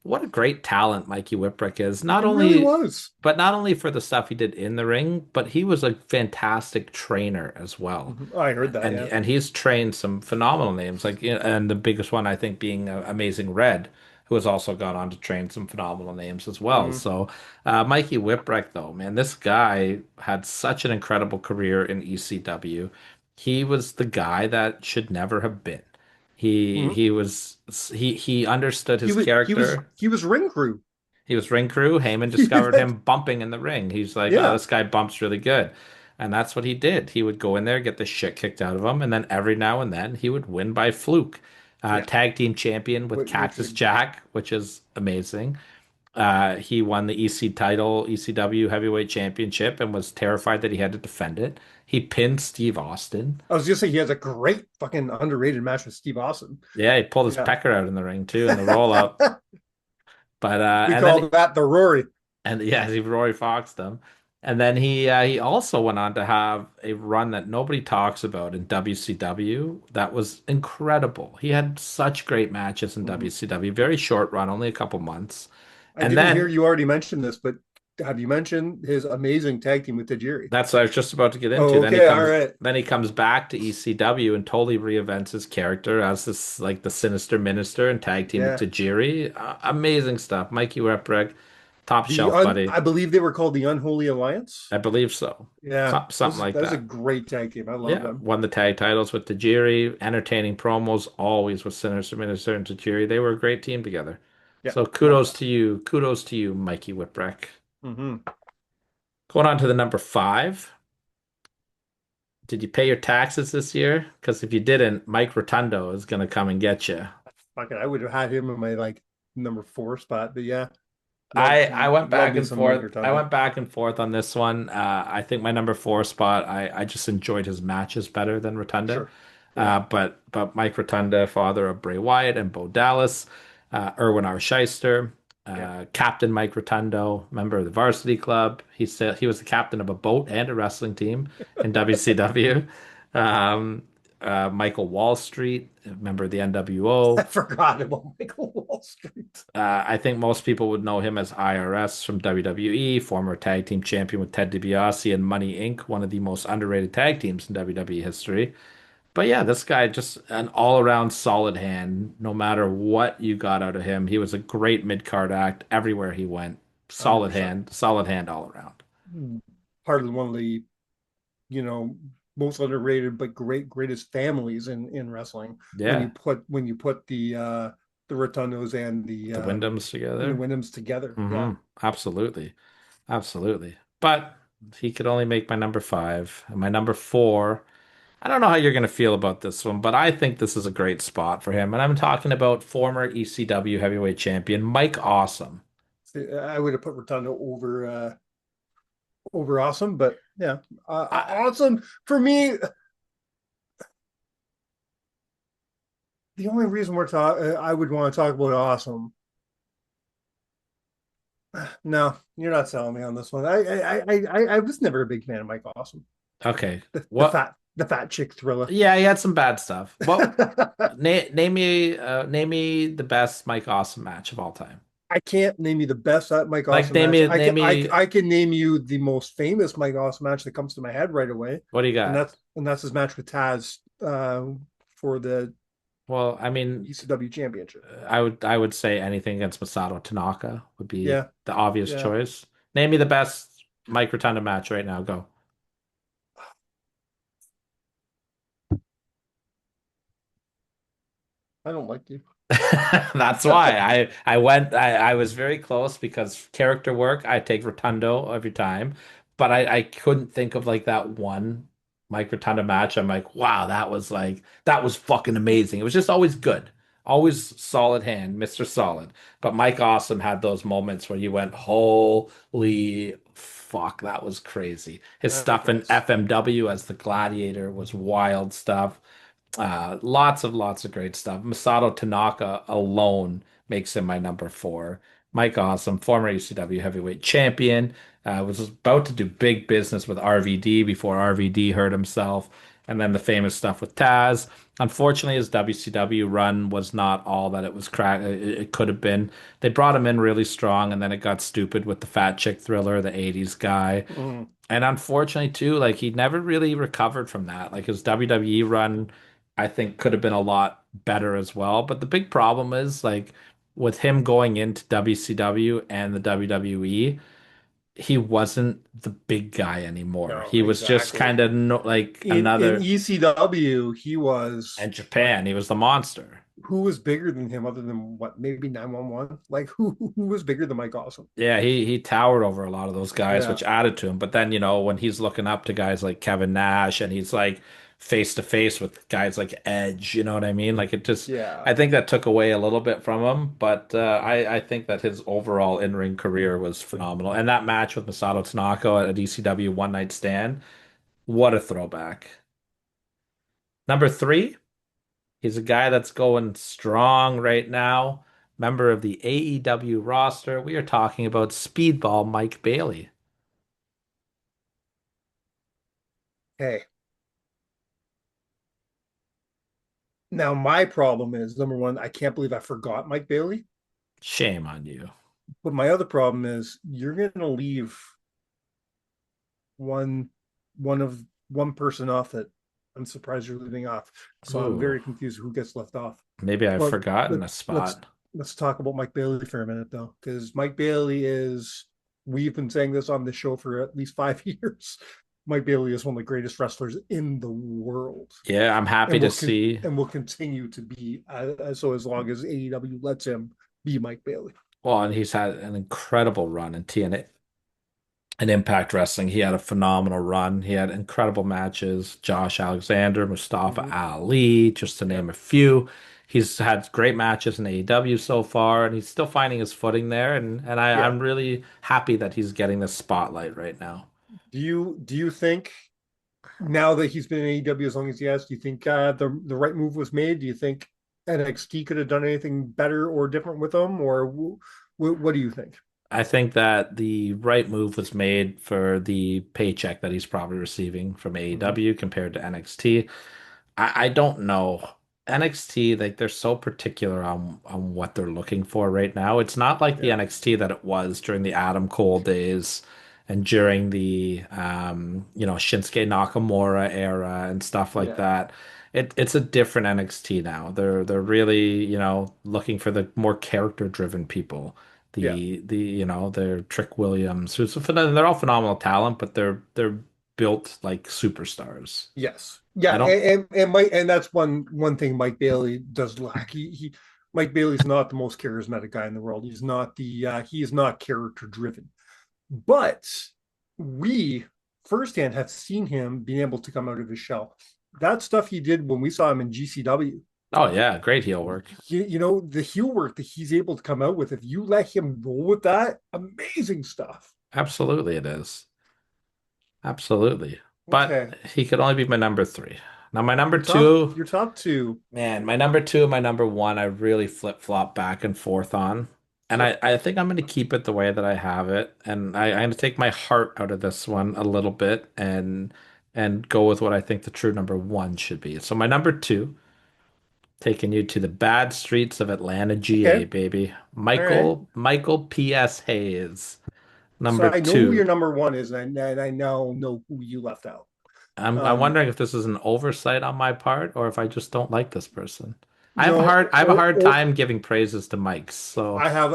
What a great talent Mikey Whipwreck is. he really was. Not only for the stuff he did in the ring, but he was a fantastic trainer as well. Mhm. Oh, I heard that. Yeah, And he's trained some phenomenal names, like and the biggest one I think being Amazing Red, who has also gone on to train some phenomenal names as well. hmm So Mikey Whipwreck, though, man, this guy had such an incredible career in ECW. He was the guy that should never have been. hmm He understood he his was he was character. he was ring crew. He was ring crew. Heyman discovered him bumping in the ring. He's like, oh, Yeah, this guy bumps really good. And that's what he did. He would go in there, get the shit kicked out of him, and then every now and then he would win by fluke. yeah. Tag team champion with Which Cactus Jack, which is amazing. He won the EC title, ECW Heavyweight Championship, and was terrified that he had to defend it. He pinned Steve Austin. I was just saying, he has a great fucking underrated match with Steve Austin. Yeah, he pulled his Yeah, pecker out in the ring too in the roll up. But we and then call that the Rory. And yeah, he Roy Foxed them. And then he also went on to have a run that nobody talks about in WCW. That was incredible. He had such great matches in Mhm. WCW. Very short run, only a couple months. I And didn't hear then you already mention this, but have you mentioned his amazing tag team with Tajiri? that's what I was just about to get into. Oh, okay, all right. Then he comes back to ECW and totally reinvents his character as this like the sinister minister and tag team with Yeah. Tajiri. Amazing stuff. Mikey Whipwreck, top shelf buddy. I believe they were called the Unholy Alliance. I believe so. Yeah, Something like that was a that. great tag team. I love Yeah, them. won the tag titles with Tajiri. Entertaining promos always with Sinister Minister and Tajiri. They were a great team together. Yeah, So love that. kudos to you, Mikey Whipwreck. hmm Going on to the number five. Did you pay your taxes this year? Because if you didn't, Mike Rotundo is going to come and get you. Fuck it, I would have had him in my like number 4 spot, but yeah, I went love back me and some Mike forth. I Rotundo. went back and forth on this one. I think my number four spot. I just enjoyed his matches better than Rotunda. Sure, yeah, But Mike Rotunda, father of Bray Wyatt and Bo Dallas, Erwin R. Shyster, yeah. Captain Mike Rotundo, member of the Varsity Club. He was the captain of a boat and a wrestling team in WCW. Um, Michael Wall Street, member of the I NWO. forgot about Michael Wall Street. I think most people would know him as IRS from WWE, former tag team champion with Ted DiBiase and Money Inc., one of the most underrated tag teams in WWE history. But yeah, this guy just an all-around solid hand. No matter what you got out of him, he was a great mid-card act everywhere he went. 100%. Solid hand all around. Part of one of the, you know, most underrated but greatest families in wrestling. Yeah, When you put the Rotundos the Wyndhams and the together. Wyndhams together. Yeah. Absolutely, absolutely. But he could only make my number five. And my number four. I don't know how you're going to feel about this one, but I think this is a great spot for him. And I'm talking about former ECW heavyweight champion Mike Awesome. See, I would have put Rotundo over Awesome, but yeah, I, Awesome for me. The only reason I would want to talk about Awesome. No, you're not selling me on this one. I was never a big fan of Mike Awesome. okay. The What? fat chick thriller. Yeah, he had some bad stuff. Well, name me the best Mike Awesome match of all time. I can't name you the best Mike Like Awesome match. name me. I can name you the most famous Mike Awesome match that comes to my head right away, What do you got? and that's his match with Taz for the Well, I mean, ECW championship. I would say anything against Masato Tanaka would be Yeah, the obvious yeah. choice. Name me the best Mike Rotunda match right now. Go. I don't like you. That's why I was very close because character work, I take Rotundo every time, but I couldn't think of like that one Mike Rotunda match. I'm like, that was fucking amazing. It was just always good. Always solid hand, Mr. Solid. But Mike Awesome had those moments where you went, holy fuck, that was crazy. His stuff in Okay. FMW as the Gladiator was wild stuff. Lots of great stuff. Masato Tanaka alone makes him my number four. Mike Awesome, former ECW heavyweight champion, was about to do big business with RVD before RVD hurt himself. And then the famous stuff with Taz. Unfortunately, his WCW run was not all that it could have been. They brought him in really strong, and then it got stupid with the Fat Chick Thriller, the 80s guy. Mm. And unfortunately, too, like he never really recovered from that. Like his WWE run, I think could have been a lot better as well. But the big problem is like with him going into WCW and the WWE, he wasn't the big guy anymore. No, He was just exactly. kind of no, like In another, ECW, he was and what? Japan, he was the monster. Who was bigger than him other than what? Maybe 911? Like who was bigger than Mike Awesome? Yeah, he towered over a lot of those guys, Yeah. which added to him. But then, when he's looking up to guys like Kevin Nash and he's like face to face with guys like Edge, you know what I mean? Like it just, Yeah. I think that took away a little bit from him. But I think that his overall in-ring career was phenomenal. And that match with Masato Tanaka at ECW One Night Stand, what a throwback. Number three, he's a guy that's going strong right now. Member of the AEW roster. We are talking about Speedball Mike Bailey. Hey. Now my problem is number one, I can't believe I forgot Mike Bailey. Shame on you. But my other problem is you're gonna leave one one of one person off that I'm surprised you're leaving off. So I'm Ooh, very confused who gets left off. maybe I've But forgotten let, a let's spot. let's talk about Mike Bailey for a minute though, because Mike Bailey is we've been saying this on the show for at least 5 years. Mike Bailey is one of the greatest wrestlers in the world, Yeah, I'm happy and to see. will continue to be so as long as AEW lets him be Mike Bailey. Well, and he's had an incredible run in TNA and Impact Wrestling. He had a phenomenal run. He had incredible matches. Josh Alexander, Mustafa Mm-hmm. Ali, just to Yeah. name a few. He's had great matches in AEW so far, and he's still finding his footing there. And Yeah. I'm really happy that he's getting the spotlight right now. Do you think now that he's been in AEW as long as he has, do you think the right move was made? Do you think NXT could have done anything better or different with him, or what do you think? I think that the right move was made for the paycheck that he's probably receiving from Mm-hmm. AEW compared to NXT. I don't know. NXT, like they're so particular on what they're looking for right now. It's not like the Yeah, NXT that it was during the Adam Cole days and during the Shinsuke Nakamura era and stuff like yeah, that. It's a different NXT now. They're really, looking for the more character driven people. yeah. They're Trick Williams, they're all phenomenal talent, but they're built like superstars. Yes, yeah, I don't. and Mike, and that's one thing Mike Bailey does lack. He Mike Bailey's not the most charismatic guy in the world. He is not character driven, but we firsthand have seen him being able to come out of his shell. That stuff he did when we saw him in GCW, Oh yeah, great heel work. the heel work that he's able to come out with, if you let him roll with that, amazing stuff. Absolutely, it is. Absolutely. But Okay, he could only be my number three. Now my number your top two, your top two. man, my number two and my number one, I really flip-flop back and forth on. And Yep. I think I'm going to keep it the way that I have it. And I'm going to take my heart out of this one a little bit and go with what I think the true number one should be. So my number two, taking you to the bad streets of Atlanta, GA, Okay. baby. All right. Michael P.S. Hayes. So Number I know who your two. number one is, and I now know who you left out. I'm Um, wondering if this is an oversight on my part or if I just don't like this person. I have a hard or time giving praises to Mike's. So I have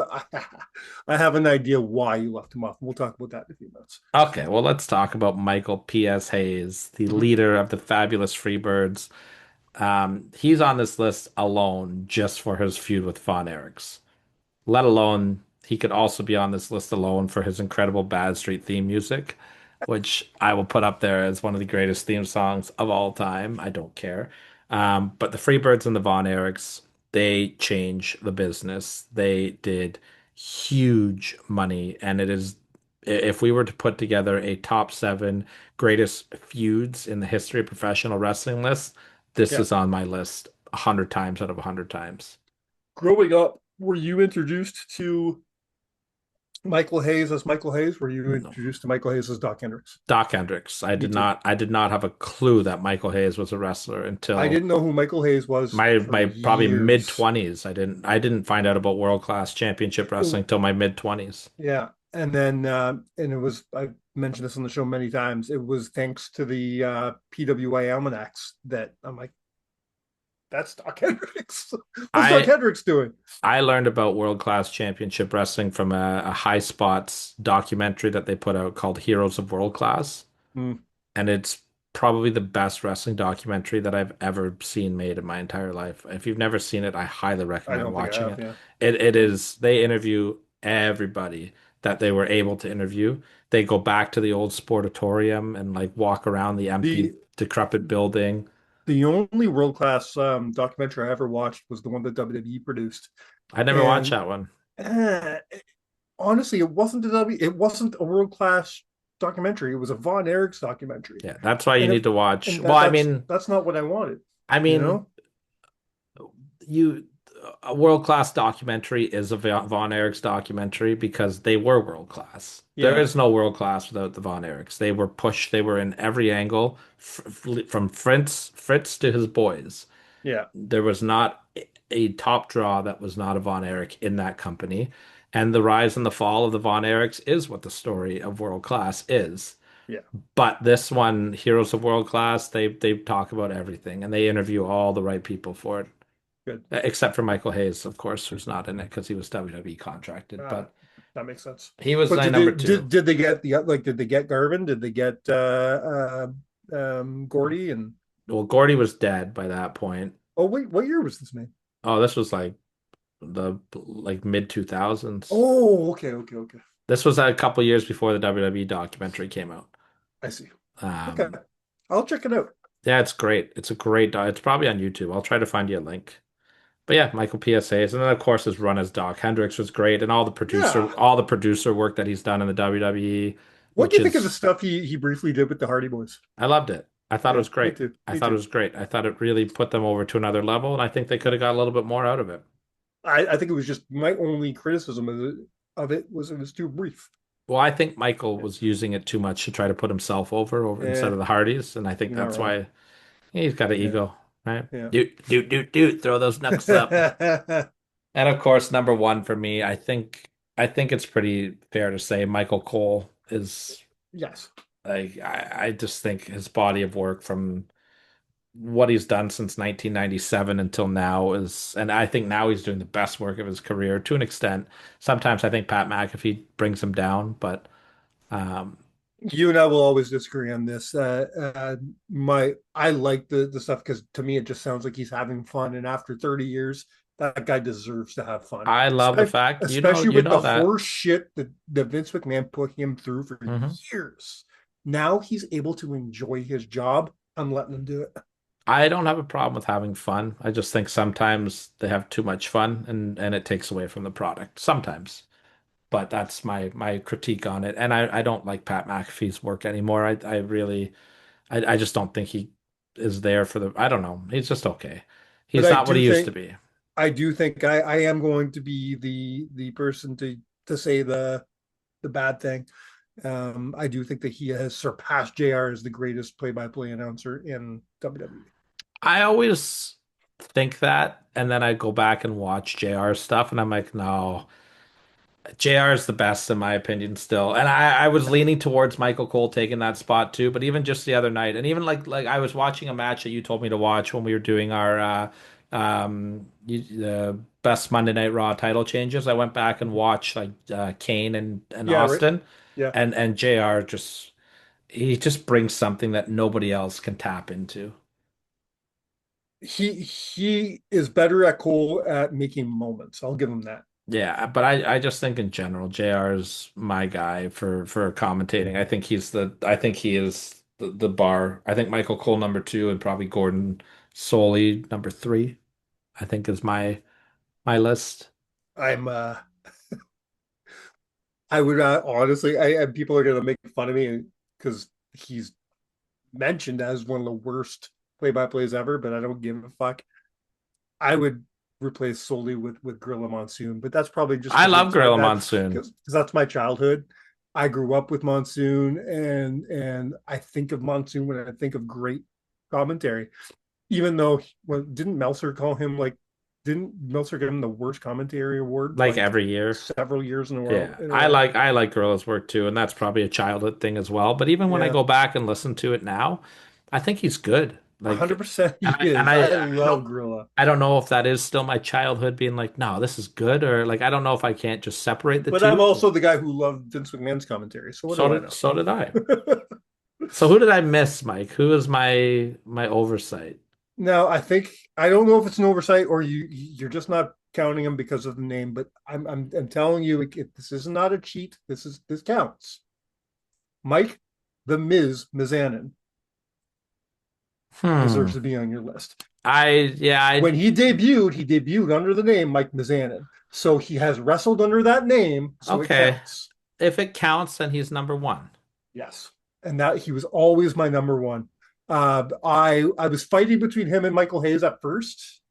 I have an idea why you left him off. We'll talk about that in a few minutes. okay, well let's talk about Michael P.S. Hayes, the Mhm. leader of the fabulous Freebirds. He's on this list alone just for his feud with Von Erichs. Let alone he could also be on this list alone for his incredible Bad Street theme music, which I will put up there as one of the greatest theme songs of all time. I don't care. But the Freebirds and the Von Erichs, they change the business. They did huge money, and it is if we were to put together a top seven greatest feuds in the history of professional wrestling list, this Yeah. is on my list 100 times out of 100 times. Growing up, were you introduced to Michael Hayes as Michael Hayes? Were you No. introduced to Michael Hayes as Doc Hendricks? Doc Hendricks. Me too. I did not have a clue that Michael Hayes was a wrestler I until didn't know who Michael Hayes was for my probably mid years. 20s. I didn't find out about world class championship wrestling until my mid 20s. Yeah, and then and it was I mentioned this on the show many times. It was thanks to the PWI almanacs that I'm like, that's Doc Hendricks. What's Doc I Hendricks doing? I learned about world class championship wrestling from a High Spots documentary that they put out called Heroes of World Class. Hmm, And it's probably the best wrestling documentary that I've ever seen made in my entire life. If you've never seen it, I highly I recommend don't think I watching have. it. Yeah, It is they interview everybody that they were able to interview. They go back to the old sportatorium and like walk around the empty, the decrepit building. the only world class documentary I ever watched was the one that WWE produced, I never watched and that one. uh, honestly, it wasn't a world class documentary. It was a Von Erichs documentary, Yeah, that's why you and if need to watch. and Well, that's not what I wanted. I You mean, know? you a world class documentary is a Von Erichs documentary because they were world class. There Yeah, is no world class without the Von Erichs. They were pushed. They were in every angle, from Fritz to his boys. yeah, There was not a top draw that was not a Von Erich in that company. And the rise and the fall of the Von Erichs is what the story of world class is. yeah. But this one, Heroes of World Class, they talk about everything and they interview all the right people for it. Good. Except for Michael Hayes, of course, who's not in it because he was WWE contracted. Uh, But that makes sense. he was But my number two. did they get the like did they get Garvin? Did they get Gordy and Well, Gordy was dead by that point. oh wait, what year was this made? Oh, this was like the like mid 2000s. Oh, okay. This was a couple years before the WWE documentary came out. I see. Okay. Um, I'll check it out. yeah, it's great. It's a great it's probably on YouTube. I'll try to find you a link. But yeah, Michael PSAs, and then of course his run as Doc Hendricks was great, and Yeah. all the producer work that he's done in the WWE, What do which you think of the is stuff he briefly did with the Hardy Boys? I loved it. I thought it Yeah, was me great. too. I Me thought it too. was great. I thought it really put them over to another level, and I think they could have got a little bit more out of it. I think it was just my only criticism of it was it was too brief. Well, I think Michael was using it too much to try to put himself over instead Yeah, of the Hardys, and I think you're not that's wrong. why he's got an Yeah, ego, right? yeah. Throw those knucks up. And of course, number one for me, I think it's pretty fair to say Michael Cole is Yes. like I just think his body of work from what he's done since 1997 until now is, and I think now he's doing the best work of his career to an extent. Sometimes I think Pat McAfee brings him down, but um, You and I will always disagree on this. My I like the stuff because to me it just sounds like he's having fun, and after 30 years, that guy deserves to have fun. I love the fact Especially you with know the that. horse shit that Vince McMahon put him through for Mhm. years. Now he's able to enjoy his job. I'm letting him do it. I don't have a problem with having fun. I just think sometimes they have too much fun and it takes away from the product. Sometimes. But that's my critique on it. And I don't like Pat McAfee's work anymore. I really I just don't think he is there for the I don't know. He's just okay. But He's not what he used to be. I do think I am going to be the person to say the bad thing. I do think that he has surpassed JR as the greatest play-by-play announcer in WWE. I always think that, and then I go back and watch JR's stuff, and I'm like, no, JR is the best in my opinion still. And I was leaning towards Michael Cole taking that spot too, but even just the other night, and even like I was watching a match that you told me to watch when we were doing our The best Monday Night Raw title changes. I went back and watched like Kane and Yeah, right. Austin, Yeah. and JR just he just brings something that nobody else can tap into. He is better at Cole at making moments. I'll give him that. Yeah, but I just think in general, JR is my guy for commentating. I think he is the bar. I think Michael Cole number two and probably Gordon Soley number three, I think is my list. I'm I would honestly, people are gonna make fun of me because he's mentioned as one of the worst play-by-plays ever, but I don't give a fuck. I would replace solely with Gorilla Monsoon, but that's probably just I because love it's Gorilla that Monsoon. because that's my childhood. I grew up with Monsoon, and I think of Monsoon when I think of great commentary. Even though, well, didn't Meltzer give him the worst commentary award Like like every year. several years in a row? Yeah, I like Gorilla's work too, and that's probably a childhood thing as well. But even when I Yeah, go back and listen to it now, I think he's good. Like, 100% he and is. I love Gorilla. I don't know if that is still my childhood being like, no, this is good, or like I don't know if I can't just separate the But I'm two. also the guy who loved Vince McMahon's commentary. So what do I So did I. know? So who did I miss, Mike? Who is my oversight? Now, I don't know if it's an oversight or you're just not counting him because of the name, but I'm telling you, this is not a cheat. This counts. Mike, the Mizanin deserves Hmm. to be on your list. I When he debuted under the name Mike Mizanin. So he has wrestled under that name, so it okay. counts. If it counts, then he's number one. Yes, and that he was always my number one. I was fighting between him and Michael Hayes at first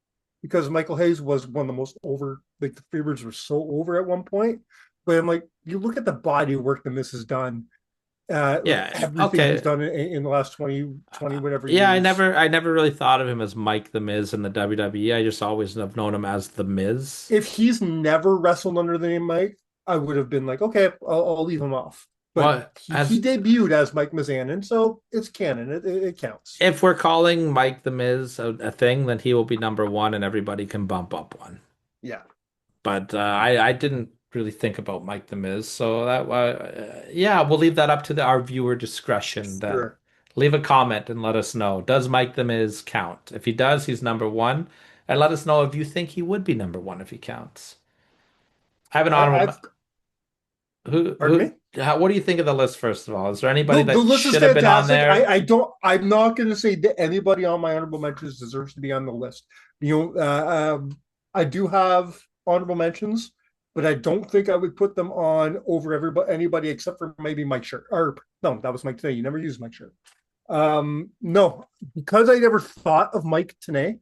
because Michael Hayes was one of the most over. Like the Freebirds were so over at one point, but I'm like, you look at the body work the Miss has done, like Yeah. everything he's Okay. done in the last 20 whatever Yeah, years. I never really thought of him as Mike the Miz in the WWE. I just always have known him as the Miz. If he's never wrestled under the name Mike, I would have been like, okay, I'll leave him off. But Well, he as debuted as Mike Mizanin, so it's canon. It counts. if we're calling Mike the Miz a thing, then he will be number one, and everybody can bump up one. Yeah. But I didn't really think about Mike the Miz, so that yeah, we'll leave that up to our viewer discretion. Then Sure. leave a comment and let us know. Does Mike the Miz count? If he does, he's number one, and let us know if you think he would be number one if he counts. I have an honorable. I've pardon me. What do you think of the list, first of all? Is there anybody The that list is should have been on fantastic. there? I'm not going to say that anybody on my honorable mentions deserves to be on the list. You know, I do have honorable mentions, but I don't think I would put them on over anybody except for maybe Mike Shirt. Or no, that was Mike Tenay. You never used Mike Shirt. No, because I never thought of Mike Tenay.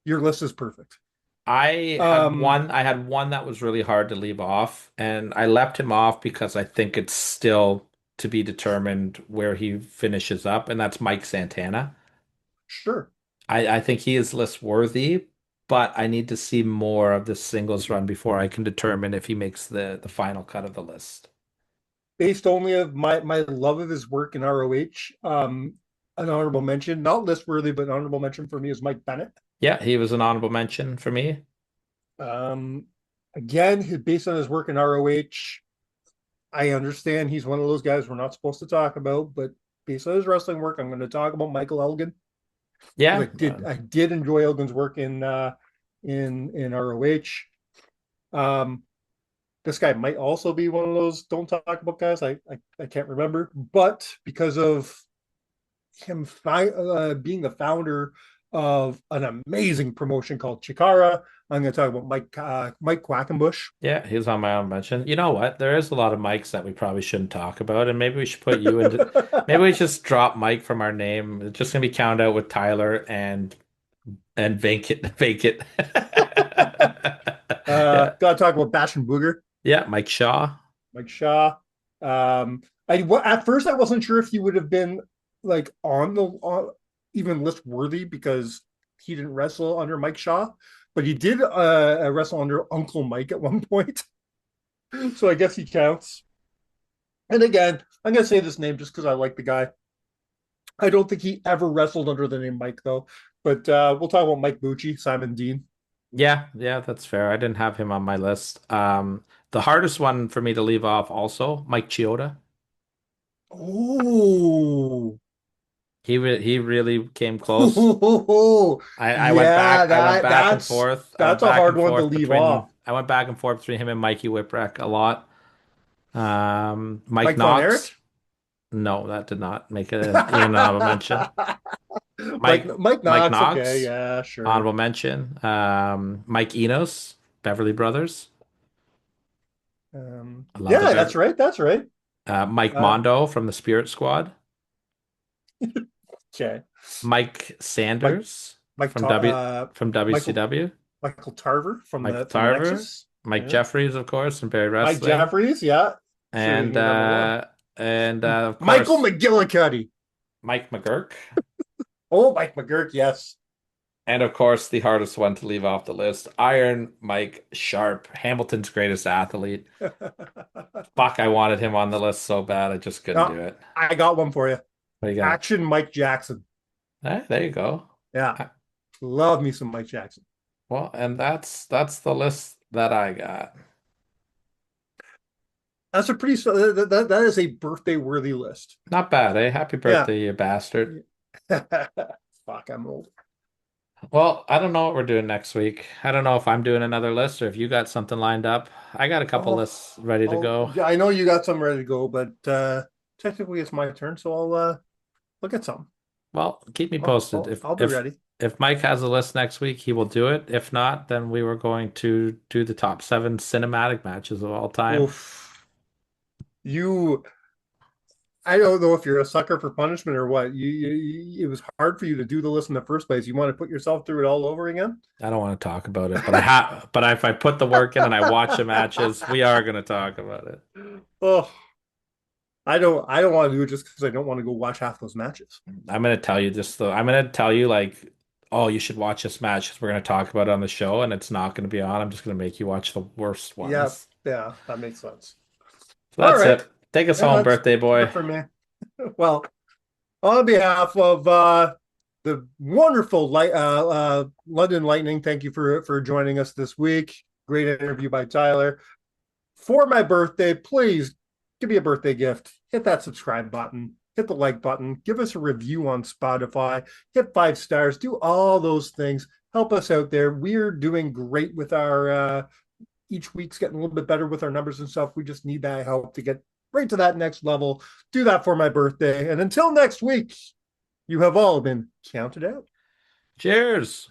Your list is perfect. I had one that was really hard to leave off, and I left him off because I think it's still to be determined where he finishes up, and that's Mike Santana. Sure. I think he is list worthy, but I need to see more of the singles run before I can determine if he makes the final cut of the list. Based only of my love of his work in ROH. An honorable mention, not list worthy, but honorable mention for me is Mike Bennett. Yeah, he was an honorable mention for me. Um, Again, based on his work in ROH, I understand he's one of those guys we're not supposed to talk about, but based on his wrestling work, I'm going to talk about Michael Elgin because Yeah, I did enjoy Elgin's work in ROH. This guy might also be one of those don't talk about guys. I can't remember, but because of him being the founder of an amazing promotion called Chikara. I'm going to talk about Mike Quackenbush. yeah, he's on my own mention. You know what? There is a lot of Mikes that we probably shouldn't talk about, and maybe we should put you into. Maybe we just drop Mike from our name. It's just gonna be counted out with Tyler and Vacant. Yeah, Got to talk about Bash and Booger, yeah, Mike Shaw. Mike Shaw. At first I wasn't sure if he would have been like even list worthy because he didn't wrestle under Mike Shaw, but he did wrestle under Uncle Mike at one point. So I guess he counts. And again, I'm going to say this name just because I like the guy. I don't think he ever wrestled under the name Mike, though. But we'll talk about Mike Bucci, Simon Dean. Yeah, yeah, that's fair. I didn't have him on my list. The hardest one for me to leave off also, Mike Chioda. Oh, He really came close. oh, I went yeah, back I went that back and that's forth. I went that's a back hard and one to forth leave between off. I went back and forth between him and Mikey Whipwreck a lot. Mike Mike Von Knox. Erich, No, that did not make it an even honorable mention. Mike Mike Knox. Okay, Knox, yeah, sure. honorable mention. Mike Enos, Beverly Brothers. I love the Yeah, that's Beverly. right. That's right. Mike Uh, Mondo from the Spirit Squad. okay, Mike Mike Sanders Mike from Tar W from Michael WCW. Michael Tarver Michael from the Tarver. Nexus. Mike Yeah, Jeffries, of course, from Barry Mike Wrestling. Jeffries. Yeah, sure is And me number one. of Michael course McGillicuddy. Mike McGurk. Oh, Mike McGurk. Yes. And of course, the hardest one to leave off the list, Iron Mike Sharp, Hamilton's greatest athlete. Fuck, I wanted him on the list so bad, I just couldn't No, do it. I got one for you. What do you got? Action Mike Jackson. There you go. Yeah, love me some Mike Jackson. Well, and that's the list that I got. That's a pretty that is a birthday worthy list. Not bad, eh? Happy Yeah. birthday, you bastard. Fuck, I'm old. Well, I don't know what we're doing next week. I don't know if I'm doing another list or if you got something lined up. I got a couple Oh, lists ready to go. yeah, I know you got some ready to go, but technically it's my turn, so I'll get some. Well, keep me posted. I'll be ready. If Mike has a list next week, he will do it. If not, then we were going to do the top 7 cinematic matches of all time. Oof. You I don't know if you're a sucker for punishment or what. It was hard for you to do the list in the first place. You want to put yourself through it all over again? I don't want to talk about it, but I have. But if I put the work in and I watch the matches, we are going to talk about it. Oh, I don't want to do it just because I don't want to go watch half those matches. I'm going to tell you I'm going to tell you like, oh, you should watch this match because we're going to talk about it on the show, and it's not going to be on. I'm just going to make you watch the worst ones. Yeah, yeah, that makes sense. So that's All right. it. Take us Yeah, home, that's birthday boy. it for me. Well, on behalf of the wonderful London Lightning, thank you for joining us this week. Great interview by Tyler. For my birthday, please give me a birthday gift. Hit that subscribe button. Hit the like button. Give us a review on Spotify. Hit 5 stars. Do all those things. Help us out there. We're doing great with our each week's getting a little bit better with our numbers and stuff. We just need that help to get right to that next level. Do that for my birthday. And until next week, you have all been counted out. Cheers.